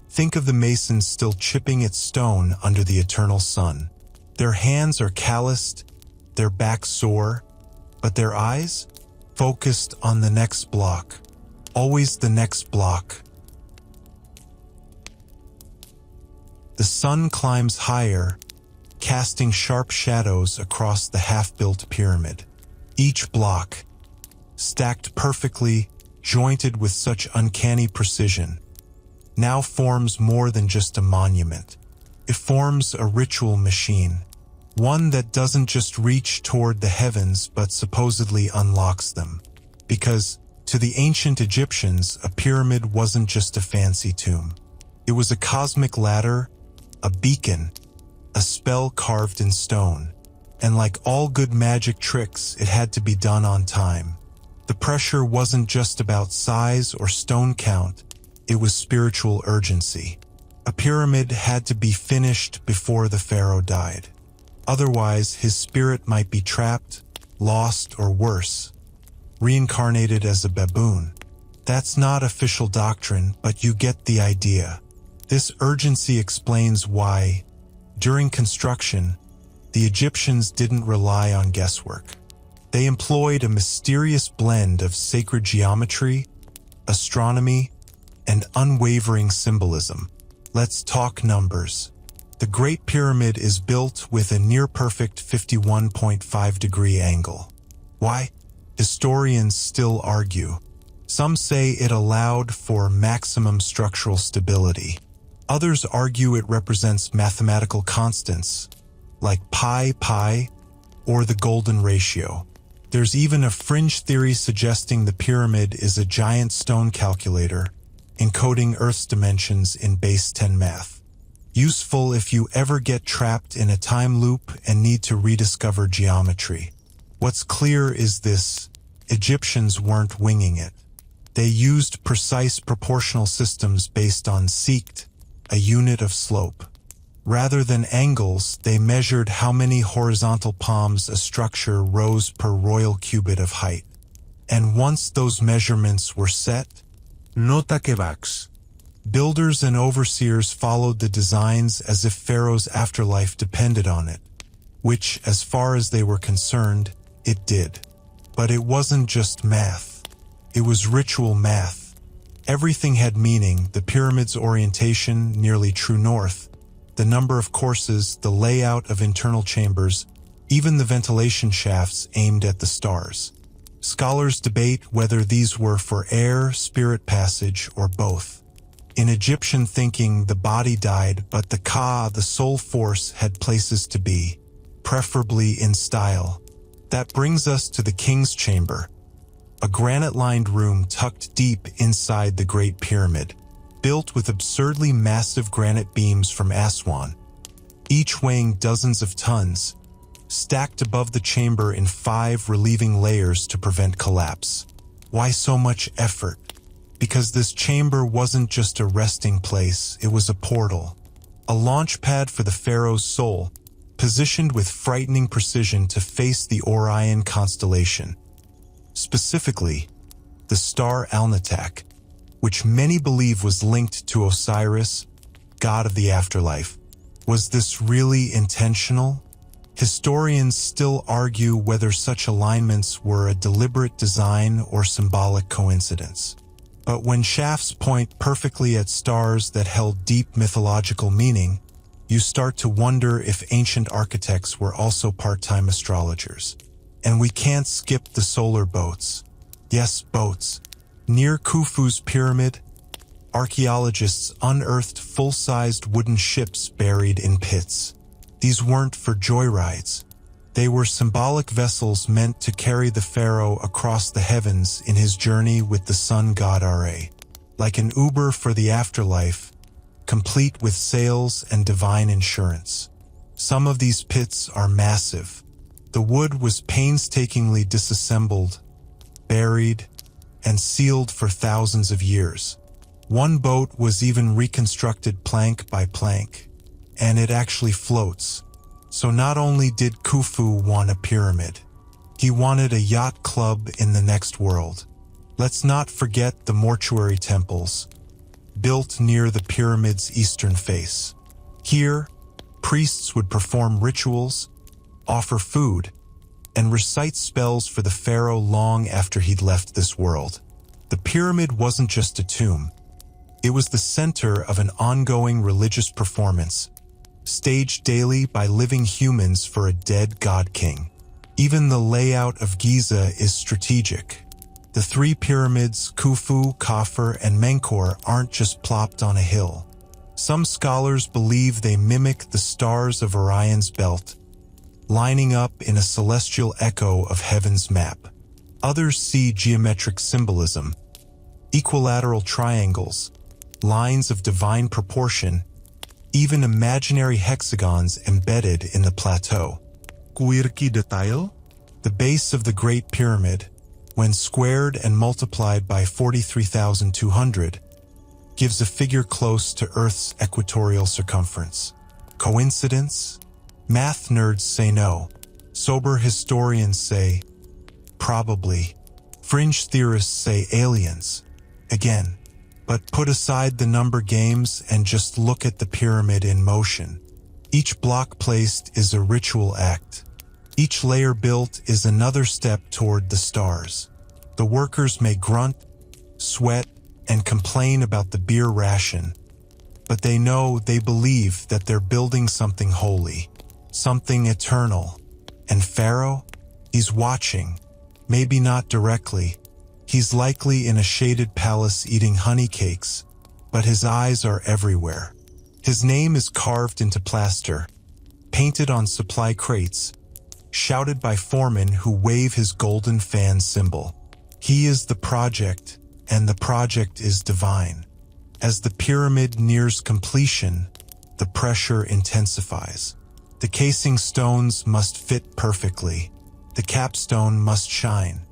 think of the masons still chipping at stone under the eternal sun. Their hands are calloused, their backs sore, but their eyes focused on the next block. Always the next block. The sun climbs higher, casting sharp shadows across the half-built pyramid. Each block, stacked perfectly, jointed with such uncanny precision, now forms more than just a monument. It forms a ritual machine, one that doesn't just reach toward the heavens but supposedly unlocks them. Because, to the ancient Egyptians, a pyramid wasn't just a fancy tomb. It was a cosmic ladder, a beacon, a spell carved in stone. And like all good magic tricks, it had to be done on time. The pressure wasn't just about size or stone count, it was spiritual urgency. A pyramid had to be finished before the pharaoh died. Otherwise, his spirit might be trapped, lost, or worse, reincarnated as a baboon. That's not official doctrine, but you get the idea. This urgency explains why, during construction, the Egyptians didn't rely on guesswork. They employed a mysterious blend of sacred geometry, astronomy, and unwavering symbolism. Let's talk numbers. The Great Pyramid is built with a near-perfect 51.5-degree angle. Why? Historians still argue. Some say it allowed for maximum structural stability. Others argue it represents mathematical constants, like pi, or the golden ratio. There's even a fringe theory suggesting the pyramid is a giant stone calculator, encoding Earth's dimensions in base 10 math. Useful if you ever get trapped in a time loop and need to rediscover geometry. What's clear is this: Egyptians weren't winging it. They used precise proportional systems based on seekt, a unit of slope. Rather than angles, they measured how many horizontal palms a structure rose per royal cubit of height. And once those measurements were set, Nota que vax. builders and overseers followed the designs as if Pharaoh's afterlife depended on it, which, as far as they were concerned, it did. But it wasn't just math. It was ritual math. Everything had meaning: the pyramid's orientation, nearly true north, the number of courses, the layout of internal chambers, even the ventilation shafts aimed at the stars. Scholars debate whether these were for air, spirit passage, or both. In Egyptian thinking, the body died, but the Ka, the soul force, had places to be, preferably in style. That brings us to the king's chamber, a granite-lined room tucked deep inside the Great Pyramid, built with absurdly massive granite beams from Aswan, each weighing dozens of tons, stacked above the chamber in 5 relieving layers to prevent collapse. Why so much effort? Because this chamber wasn't just a resting place, it was a portal, a launch pad for the pharaoh's soul, positioned with frightening precision to face the Orion constellation. Specifically, the star Alnitak, which many believe was linked to Osiris, god of the afterlife. Was this really intentional? Historians still argue whether such alignments were a deliberate design or symbolic coincidence. But when shafts point perfectly at stars that held deep mythological meaning, you start to wonder if ancient architects were also part-time astrologers. And we can't skip the solar boats. Yes, boats. Near Khufu's pyramid, archaeologists unearthed full-sized wooden ships buried in pits. These weren't for joyrides. They were symbolic vessels meant to carry the pharaoh across the heavens in his journey with the sun god Ra. Like an Uber for the afterlife, complete with sails and divine insurance. Some of these pits are massive. The wood was painstakingly disassembled, buried, and sealed for thousands of years. One boat was even reconstructed plank by plank, and it actually floats. So not only did Khufu want a pyramid, he wanted a yacht club in the next world. Let's not forget the mortuary temples, built near the pyramid's eastern face. Here, priests would perform rituals, offer food, and recite spells for the pharaoh long after he'd left this world. The pyramid wasn't just a tomb. It was the center of an ongoing religious performance, staged daily by living humans for a dead god-king. Even the layout of Giza is strategic. The 3 pyramids, Khufu, Khafre, and Menkaure, aren't just plopped on a hill. Some scholars believe they mimic the stars of Orion's belt, lining up in a celestial echo of heaven's map. Others see geometric symbolism, equilateral triangles, lines of divine proportion, even imaginary hexagons embedded in the plateau. Quirky detail? The base of the Great Pyramid, when squared and multiplied by 43,200, gives a figure close to Earth's equatorial circumference. Coincidence? Math nerds say no. Sober historians say, probably. Fringe theorists say aliens. Again. But put aside the number games and just look at the pyramid in motion. Each block placed is a ritual act. Each layer built is another step toward the stars. The workers may grunt, sweat, and complain about the beer ration, but they believe that they're building something holy, something eternal. And Pharaoh? He's watching. Maybe not directly. He's likely in a shaded palace eating honey cakes, but his eyes are everywhere. His name is carved into plaster, painted on supply crates, shouted by foremen who wave his golden fan symbol. He is the project, and the project is divine. As the pyramid nears completion, the pressure intensifies. The casing stones must fit perfectly. The capstone must shine.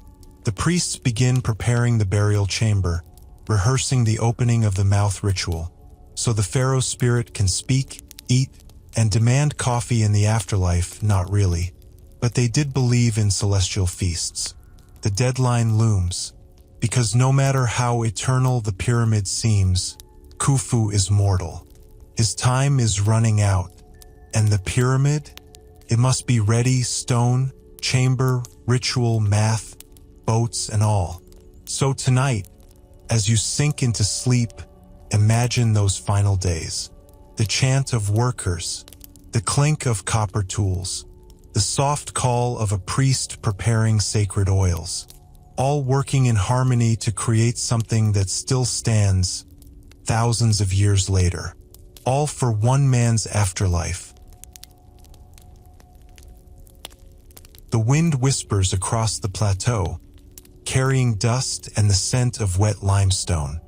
The priests begin preparing the burial chamber, rehearsing the opening of the mouth ritual, so the pharaoh's spirit can speak, eat, and demand coffee in the afterlife. Not really, but they did believe in celestial feasts. The deadline looms, because no matter how eternal the pyramid seems, Khufu is mortal. His time is running out, and the pyramid? It must be ready, stone, chamber, ritual, math, boats, and all. So tonight, as you sink into sleep, imagine those final days. The chant of workers, the clink of copper tools, the soft call of a priest preparing sacred oils, all working in harmony to create something that still stands thousands of years later, all for one man's afterlife. The wind whispers across the plateau, carrying dust and the scent of wet limestone.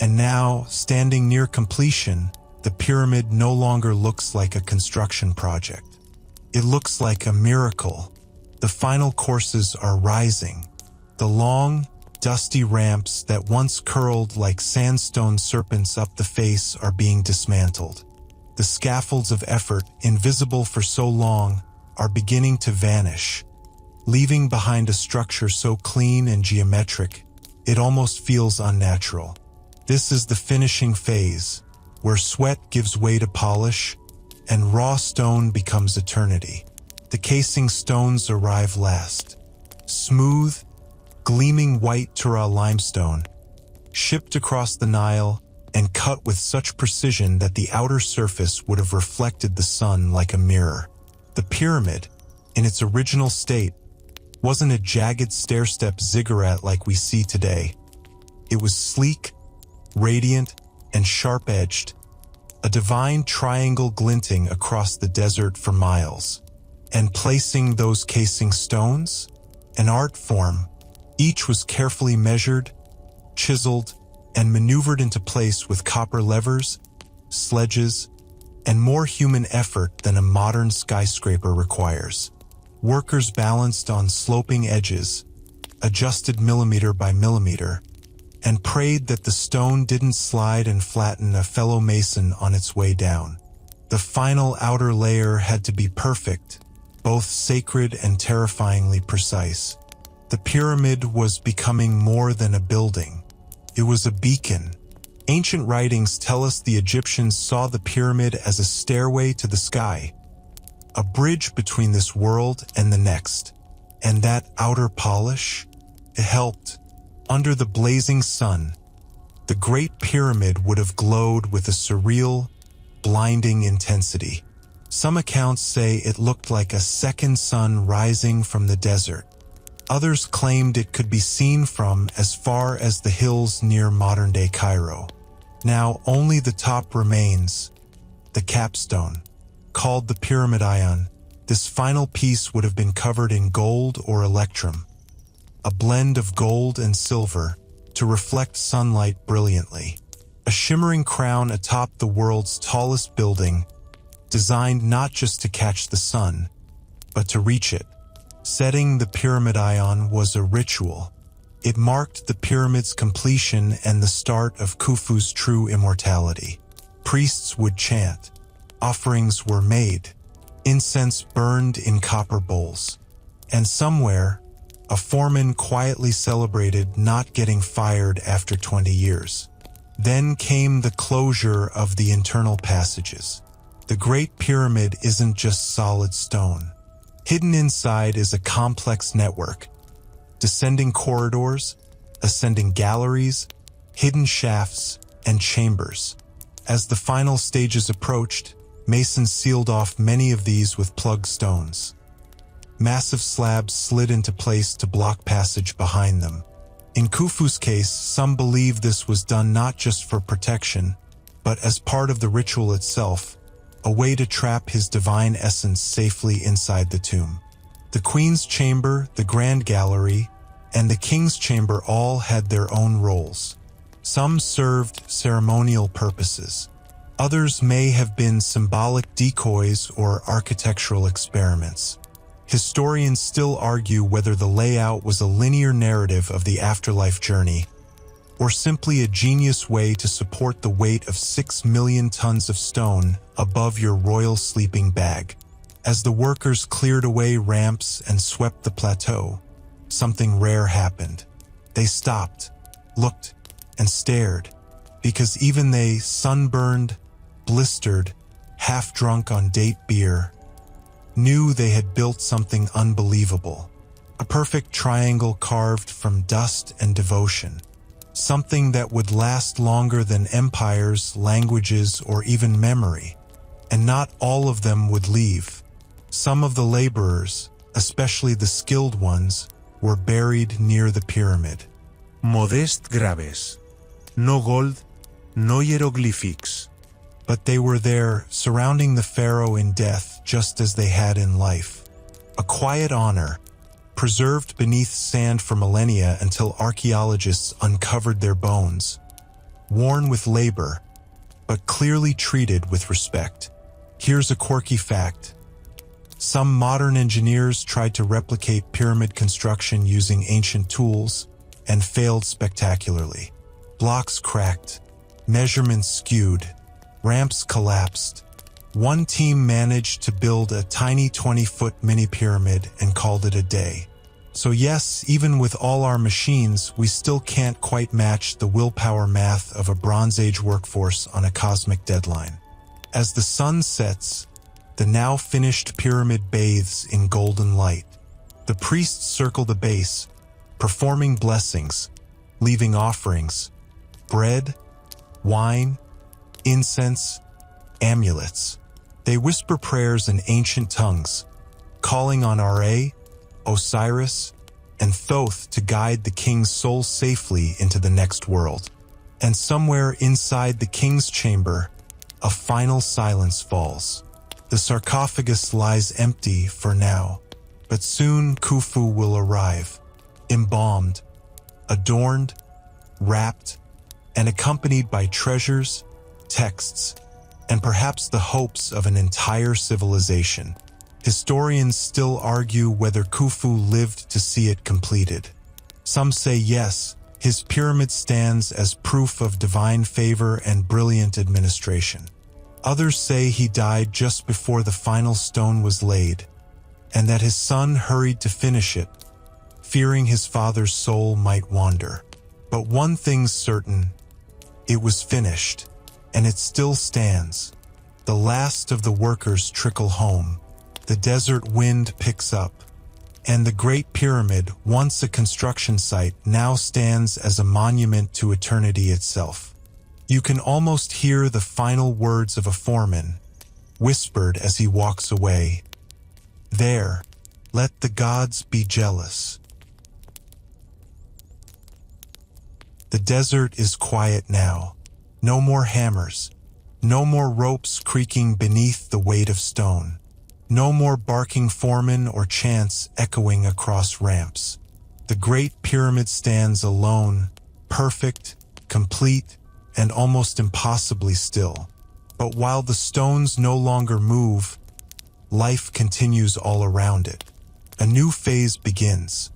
And now, standing near completion, the pyramid no longer looks like a construction project. It looks like a miracle. The final courses are rising. The long, dusty ramps that once curled like sandstone serpents up the face are being dismantled. The scaffolds of effort, invisible for so long, are beginning to vanish, leaving behind a structure so clean and geometric, it almost feels unnatural. This is the finishing phase, where sweat gives way to polish, and raw stone becomes eternity. The casing stones arrive last. Smooth, gleaming white Tura limestone, shipped across the Nile and cut with such precision that the outer surface would have reflected the sun like a mirror. The pyramid, in its original state, wasn't a jagged stair-step ziggurat like we see today. It was sleek, radiant, and sharp-edged, a divine triangle glinting across the desert for miles. And placing those casing stones? An art form. Each was carefully measured, chiseled, and maneuvered into place with copper levers, sledges, and more human effort than a modern skyscraper requires. Workers balanced on sloping edges, adjusted millimeter by millimeter, and prayed that the stone didn't slide and flatten a fellow mason on its way down. The final outer layer had to be perfect, both sacred and terrifyingly precise. The pyramid was becoming more than a building. It was a beacon. Ancient writings tell us the Egyptians saw the pyramid as a stairway to the sky, a bridge between this world and the next. And that outer polish? It helped. Under the blazing sun, the Great Pyramid would have glowed with a surreal, blinding intensity. Some accounts say it looked like a second sun rising from the desert. Others claimed it could be seen from as far as the hills near modern-day Cairo. Now only the top remains, the capstone. Called the pyramidion, this final piece would have been covered in gold or electrum, a blend of gold and silver to reflect sunlight brilliantly. A shimmering crown atop the world's tallest building, designed not just to catch the sun, but to reach it. Setting the pyramidion was a ritual. It marked the pyramid's completion and the start of Khufu's true immortality. Priests would chant. Offerings were made. Incense burned in copper bowls. And somewhere, a foreman quietly celebrated not getting fired after 20 years. Then came the closure of the internal passages. The Great Pyramid isn't just solid stone. Hidden inside is a complex network. Descending corridors, ascending galleries, hidden shafts, and chambers. As the final stages approached, masons sealed off many of these with plug stones. Massive slabs slid into place to block passage behind them. In Khufu's case, some believe this was done not just for protection, but as part of the ritual itself, a way to trap his divine essence safely inside the tomb. The Queen's Chamber, the Grand Gallery, and the King's Chamber all had their own roles. Some served ceremonial purposes. Others may have been symbolic decoys or architectural experiments. Historians still argue whether the layout was a linear narrative of the afterlife journey, or simply a genius way to support the weight of 6 million tons of stone above your royal sleeping bag. As the workers cleared away ramps and swept the plateau, something rare happened. They stopped, looked, and stared, because even they, sunburned, blistered, half-drunk on date beer, knew they had built something unbelievable. A perfect triangle carved from dust and devotion. Something that would last longer than empires, languages, or even memory. And not all of them would leave. Some of the laborers, especially the skilled ones, were buried near the pyramid. Modest graves. No gold, no hieroglyphics. But they were there, surrounding the pharaoh in death just as they had in life. A quiet honor, preserved beneath sand for millennia until archaeologists uncovered their bones. Worn with labor, but clearly treated with respect. Here's a quirky fact. Some modern engineers tried to replicate pyramid construction using ancient tools and failed spectacularly. Blocks cracked, measurements skewed, ramps collapsed. One team managed to build a tiny 20-foot mini-pyramid and called it a day. So yes, even with all our machines, we still can't quite match the willpower math of a Bronze Age workforce on a cosmic deadline. As the sun sets, the now finished pyramid bathes in golden light. The priests circle the base, performing blessings, leaving offerings, bread, wine, incense, amulets. They whisper prayers in ancient tongues, calling on Ra, Osiris, and Thoth to guide the king's soul safely into the next world. And somewhere inside the king's chamber, a final silence falls. The sarcophagus lies empty for now, but soon Khufu will arrive, embalmed, adorned, wrapped, and accompanied by treasures, texts, and perhaps the hopes of an entire civilization. Historians still argue whether Khufu lived to see it completed. Some say yes, his pyramid stands as proof of divine favor and brilliant administration. Others say he died just before the final stone was laid, and that his son hurried to finish it, fearing his father's soul might wander. But one thing's certain, it was finished. And it still stands. The last of the workers trickle home. The desert wind picks up. And the Great Pyramid, once a construction site, now stands as a monument to eternity itself. You can almost hear the final words of a foreman, whispered as he walks away. There, let the gods be jealous. The desert is quiet now. No more hammers, no more ropes creaking beneath the weight of stone, no more barking foremen or chants echoing across ramps. The Great Pyramid stands alone, perfect, complete, and almost impossibly still. But while the stones no longer move, life continues all around it. A new phase begins,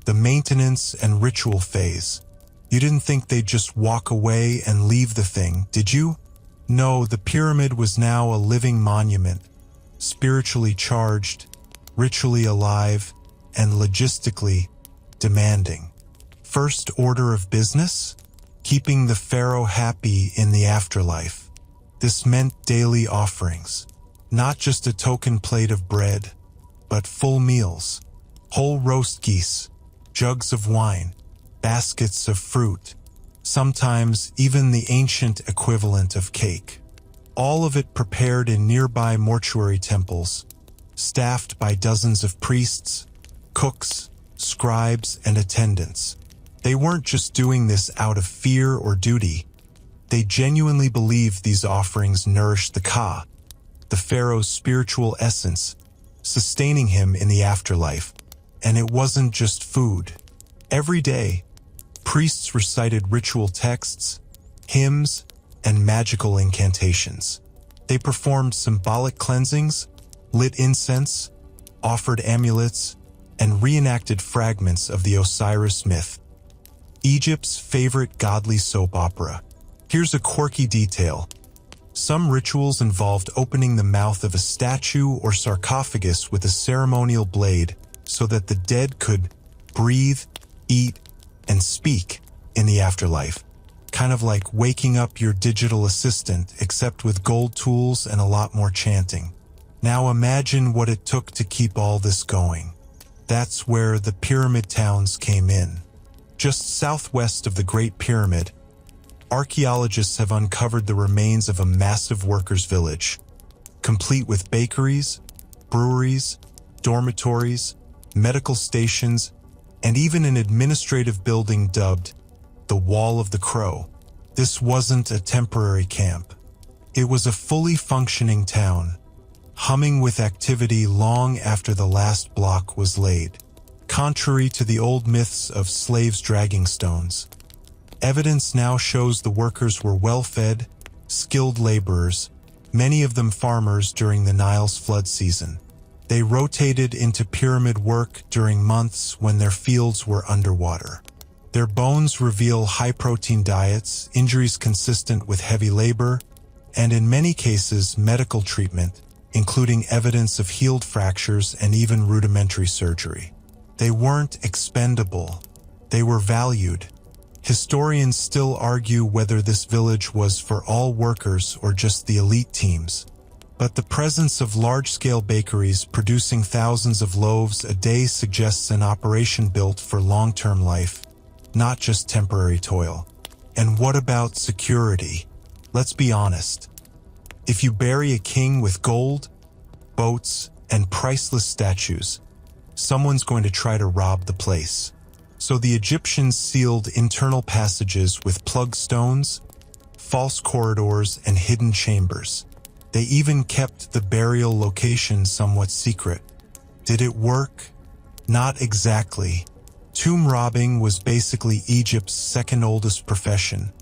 the maintenance and ritual phase. You didn't think they'd just walk away and leave the thing, did you? No, the pyramid was now a living monument, spiritually charged, ritually alive, and logistically demanding. First order of business? Keeping the pharaoh happy in the afterlife. This meant daily offerings, not just a token plate of bread, but full meals. Whole roast geese, jugs of wine, baskets of fruit, sometimes even the ancient equivalent of cake. All of it prepared in nearby mortuary temples, staffed by dozens of priests, cooks, scribes, and attendants. They weren't just doing this out of fear or duty. They genuinely believed these offerings nourished the Ka, the pharaoh's spiritual essence, sustaining him in the afterlife. And it wasn't just food. Every day, priests recited ritual texts, hymns, and magical incantations. They performed symbolic cleansings, lit incense, offered amulets, and reenacted fragments of the Osiris myth, Egypt's favorite godly soap opera. Here's a quirky detail. Some rituals involved opening the mouth of a statue or sarcophagus with a ceremonial blade so that the dead could breathe, eat, and speak in the afterlife. Kind of like waking up your digital assistant, except with gold tools and a lot more chanting. Now imagine what it took to keep all this going. That's where the pyramid towns came in. Just southwest of the Great Pyramid, archaeologists have uncovered the remains of a massive workers' village, complete with bakeries, breweries, dormitories, medical stations, and even an administrative building dubbed the Wall of the Crow. This wasn't a temporary camp. It was a fully functioning town, humming with activity long after the last block was laid. Contrary to the old myths of slaves dragging stones, evidence now shows the workers were well-fed, skilled laborers, many of them farmers during the Nile's flood season. They rotated into pyramid work during months when their fields were underwater. Their bones reveal high-protein diets, injuries consistent with heavy labor, and in many cases medical treatment, including evidence of healed fractures and even rudimentary surgery. They weren't expendable. They were valued. Historians still argue whether this village was for all workers or just the elite teams. But the presence of large-scale bakeries producing thousands of loaves a day suggests an operation built for long-term life, not just temporary toil. And what about security? Let's be honest. If you bury a king with gold, boats, and priceless statues, someone's going to try to rob the place. So the Egyptians sealed internal passages with plug stones, false corridors, and hidden chambers. They even kept the burial location somewhat secret. Did it work? Not exactly. Tomb robbing was basically Egypt's second oldest profession,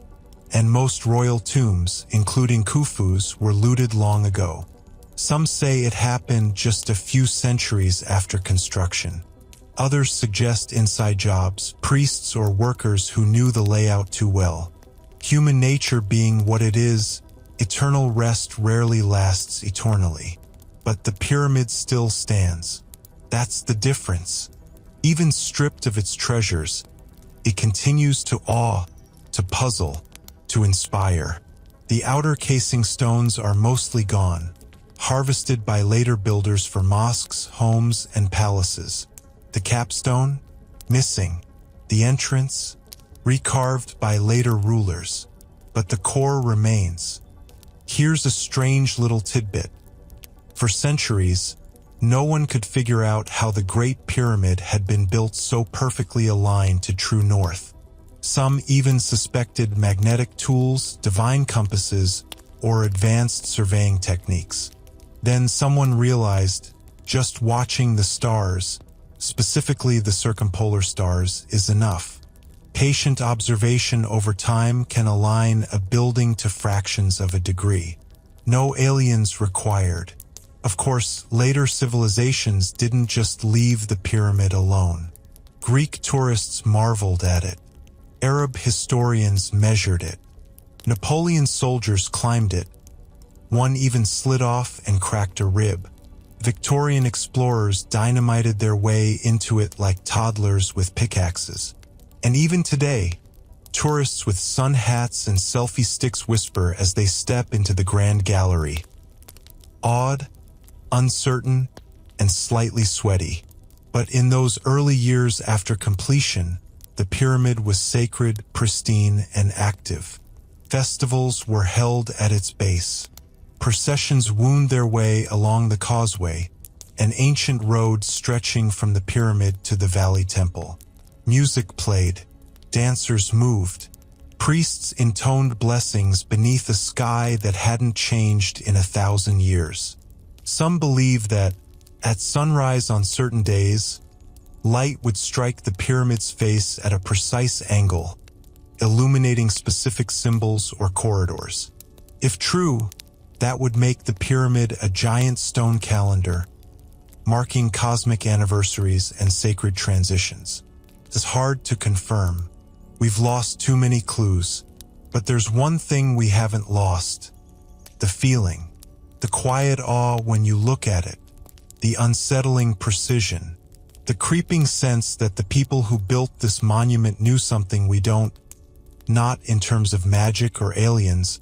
and most royal tombs, including Khufu's, were looted long ago. Some say it happened just a few centuries after construction. Others suggest inside jobs, priests or workers who knew the layout too well. Human nature being what it is, eternal rest rarely lasts eternally. But the pyramid still stands. That's the difference. Even stripped of its treasures, it continues to awe, to puzzle, to inspire. The outer casing stones are mostly gone, harvested by later builders for mosques, homes, and palaces. The capstone? Missing. The entrance? Recarved by later rulers. But the core remains. Here's a strange little tidbit. For centuries, no one could figure out how the Great Pyramid had been built so perfectly aligned to true north. Some even suspected magnetic tools, divine compasses, or advanced surveying techniques. Then someone realized, just watching the stars, specifically the circumpolar stars, is enough. Patient observation over time can align a building to fractions of a degree. No aliens required. Of course, later civilizations didn't just leave the pyramid alone. Greek tourists marveled at it. Arab historians measured it. Napoleon's soldiers climbed it. One even slid off and cracked a rib. Victorian explorers dynamited their way into it like toddlers with pickaxes. And even today, tourists with sun hats and selfie sticks whisper as they step into the Grand Gallery. Awed, uncertain, and slightly sweaty. But in those early years after completion, the pyramid was sacred, pristine, and active. Festivals were held at its base. Processions wound their way along the causeway, an ancient road stretching from the pyramid to the valley temple. Music played, dancers moved, priests intoned blessings beneath a sky that hadn't changed in 1,000 years. Some believe that, at sunrise on certain days, light would strike the pyramid's face at a precise angle, illuminating specific symbols or corridors. If true, that would make the pyramid a giant stone calendar, marking cosmic anniversaries and sacred transitions. It's hard to confirm. We've lost too many clues, but there's one thing we haven't lost: the feeling, the quiet awe when you look at it, the unsettling precision, the creeping sense that the people who built this monument knew something we don't, not in terms of magic or aliens,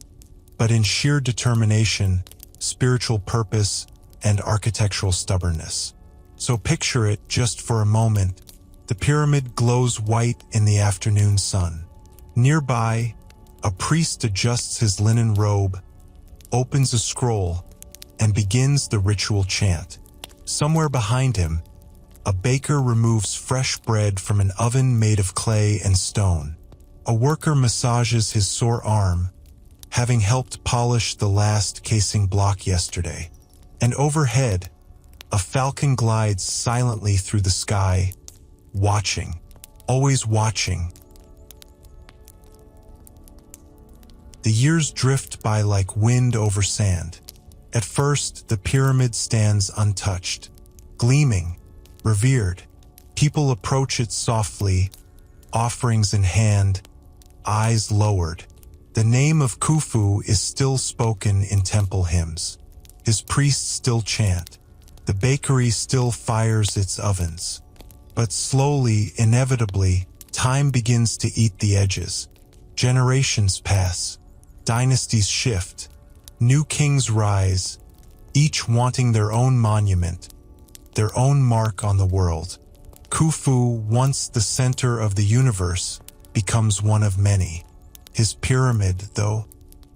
but in sheer determination, spiritual purpose, and architectural stubbornness. So picture it just for a moment. The pyramid glows white in the afternoon sun. Nearby, a priest adjusts his linen robe, opens a scroll, and begins the ritual chant. Somewhere behind him, a baker removes fresh bread from an oven made of clay and stone. A worker massages his sore arm, having helped polish the last casing block yesterday. And overhead, a falcon glides silently through the sky, watching, always watching. The years drift by like wind over sand. At first, the pyramid stands untouched, gleaming, revered. People approach it softly, offerings in hand, eyes lowered. The name of Khufu is still spoken in temple hymns. His priests still chant. The bakery still fires its ovens. But slowly, inevitably, time begins to eat the edges. Generations pass. Dynasties shift. New kings rise, each wanting their own monument, their own mark on the world. Khufu, once the center of the universe, becomes one of many. His pyramid, though,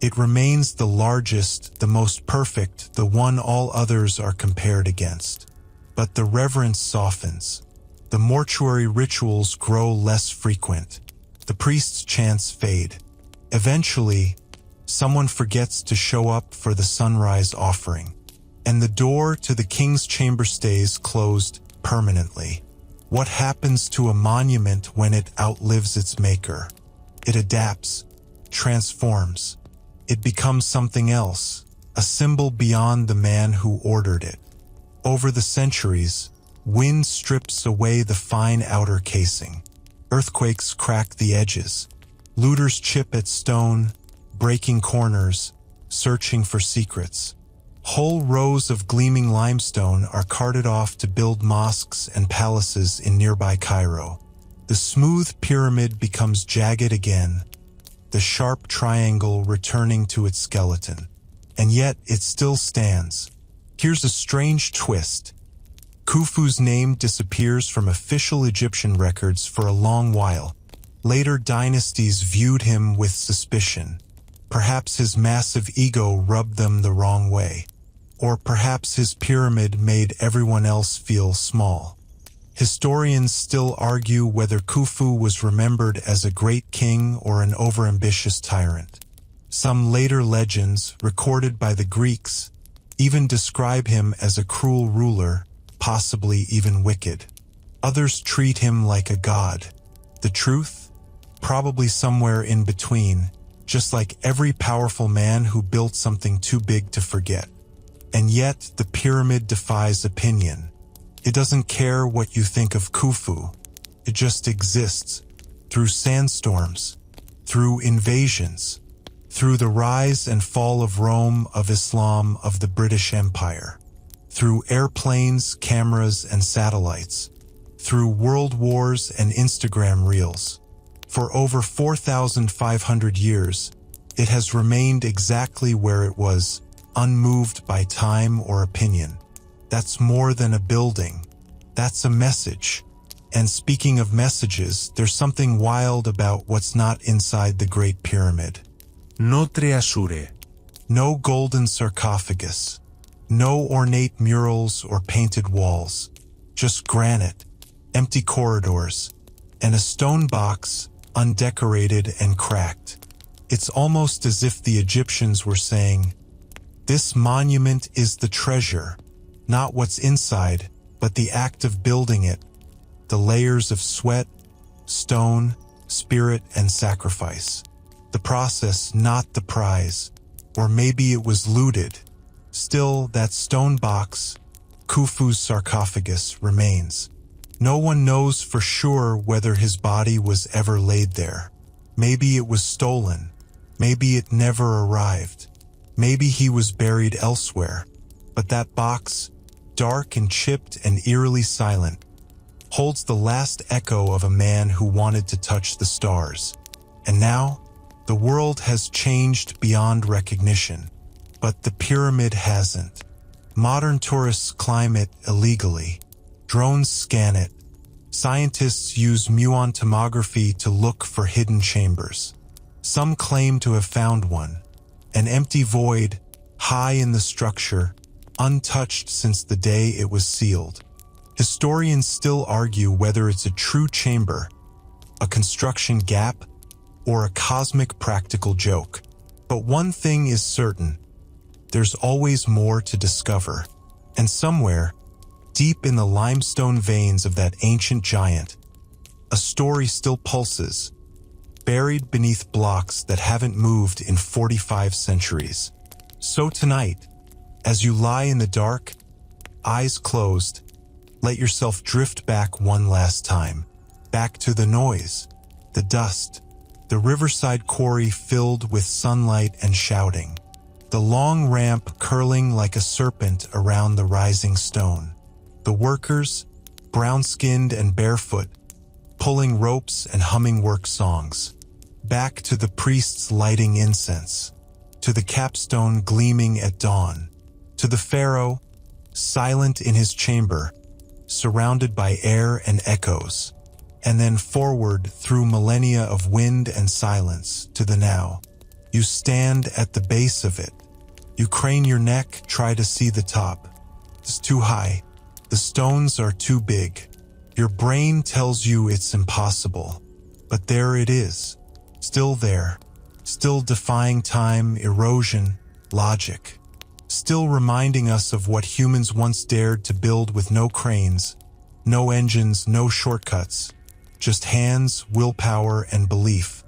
it remains the largest, the most perfect, the one all others are compared against. But the reverence softens. The mortuary rituals grow less frequent. The priest's chants fade. Eventually, someone forgets to show up for the sunrise offering, and the door to the king's chamber stays closed permanently. What happens to a monument when it outlives its maker? It adapts, transforms. It becomes something else, a symbol beyond the man who ordered it. Over the centuries, wind strips away the fine outer casing. Earthquakes crack the edges. Looters chip at stone, breaking corners, searching for secrets. Whole rows of gleaming limestone are carted off to build mosques and palaces in nearby Cairo. The smooth pyramid becomes jagged again, the sharp triangle returning to its skeleton. And yet it still stands. Here's a strange twist. Khufu's name disappears from official Egyptian records for a long while. Later dynasties viewed him with suspicion. Perhaps his massive ego rubbed them the wrong way. Or perhaps his pyramid made everyone else feel small. Historians still argue whether Khufu was remembered as a great king or an overambitious tyrant. Some later legends, recorded by the Greeks, even describe him as a cruel ruler, possibly even wicked. Others treat him like a god. The truth? Probably somewhere in between, just like every powerful man who built something too big to forget. And yet, the pyramid defies opinion. It doesn't care what you think of Khufu. It just exists, through sandstorms, through invasions, through the rise and fall of Rome, of Islam, of the British Empire, through airplanes, cameras, and satellites, through world wars and Instagram reels. For over 4,500 years, it has remained exactly where it was, unmoved by time or opinion. That's more than a building. That's a message. And speaking of messages, there's something wild about what's not inside the Great Pyramid. No treasure. No golden sarcophagus. No ornate murals or painted walls. Just granite, empty corridors, and a stone box, undecorated and cracked. It's almost as if the Egyptians were saying, "This monument is the treasure, not what's inside, but the act of building it, the layers of sweat, stone, spirit, and sacrifice. The process, not the prize. Or maybe it was looted. Still, that stone box, Khufu's sarcophagus, remains. No one knows for sure whether his body was ever laid there. Maybe it was stolen. Maybe it never arrived. Maybe he was buried elsewhere. But that box, dark and chipped and eerily silent, holds the last echo of a man who wanted to touch the stars. And now, the world has changed beyond recognition, but the pyramid hasn't. Modern tourists climb it illegally. Drones scan it. Scientists use muon tomography to look for hidden chambers. Some claim to have found one, an empty void, high in the structure, untouched since the day it was sealed. Historians still argue whether it's a true chamber, a construction gap, or a cosmic practical joke. But one thing is certain, there's always more to discover. And somewhere, deep in the limestone veins of that ancient giant, a story still pulses, buried beneath blocks that haven't moved in 45 centuries. So tonight, as you lie in the dark, eyes closed, let yourself drift back one last time, back to the noise, the dust, the riverside quarry filled with sunlight and shouting, the long ramp curling like a serpent around the rising stone, the workers, brown-skinned and barefoot, pulling ropes and humming work songs, back to the priests lighting incense, to the capstone gleaming at dawn, to the pharaoh, silent in his chamber, surrounded by air and echoes, and then forward through millennia of wind and silence to the now. You stand at the base of it. You crane your neck, try to see the top. It's too high. The stones are too big. Your brain tells you it's impossible. But there it is. Still there. Still defying time, erosion, logic. Still reminding us of what humans once dared to build with no cranes, no engines, no shortcuts. Just hands, willpower, and belief.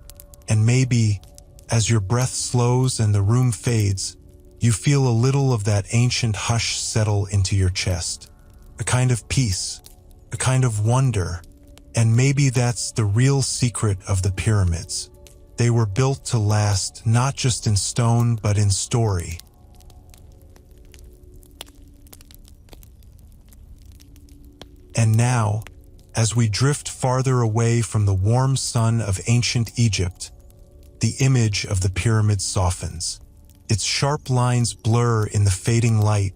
And maybe, as your breath slows and the room fades, you feel a little of that ancient hush settle into your chest. A kind of peace, a kind of wonder, and maybe that's the real secret of the pyramids. They were built to last, not just in stone, but in story. And now, as we drift farther away from the warm sun of ancient Egypt, the image of the pyramid softens. Its sharp lines blur in the fading light.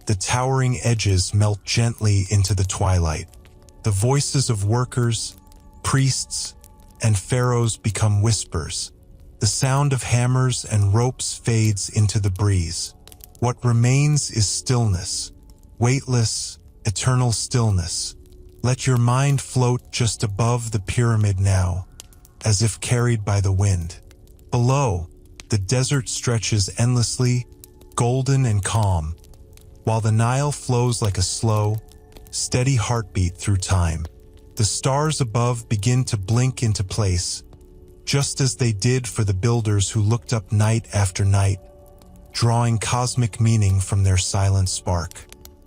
The towering edges melt gently into the twilight. The voices of workers, priests, and pharaohs become whispers. The sound of hammers and ropes fades into the breeze. What remains is stillness, weightless, eternal stillness. Let your mind float just above the pyramid now, as if carried by the wind. Below, the desert stretches endlessly, golden and calm, while the Nile flows like a slow, steady heartbeat through time. The stars above begin to blink into place, just as they did for the builders who looked up night after night, drawing cosmic meaning from their silent spark.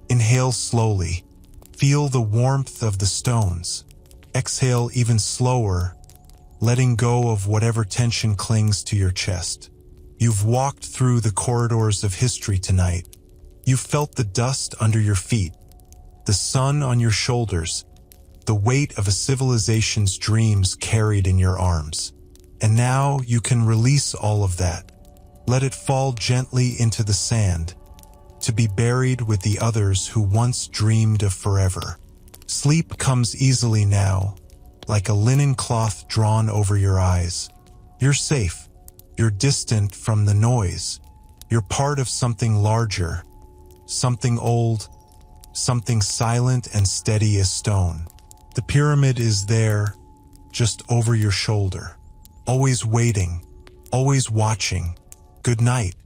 Inhale slowly. Feel the warmth of the stones. Exhale even slower, letting go of whatever tension clings to your chest. You've walked through the corridors of history tonight. You've felt the dust under your feet, the sun on your shoulders, the weight of a civilization's dreams carried in your arms. And now you can release all of that. Let it fall gently into the sand, to be buried with the others who once dreamed of forever. Sleep comes easily now, like a linen cloth drawn over your eyes. You're safe. You're distant from the noise. You're part of something larger, something old, something silent and steady as stone. The pyramid is there, just over your shoulder, always waiting, always watching. Good night.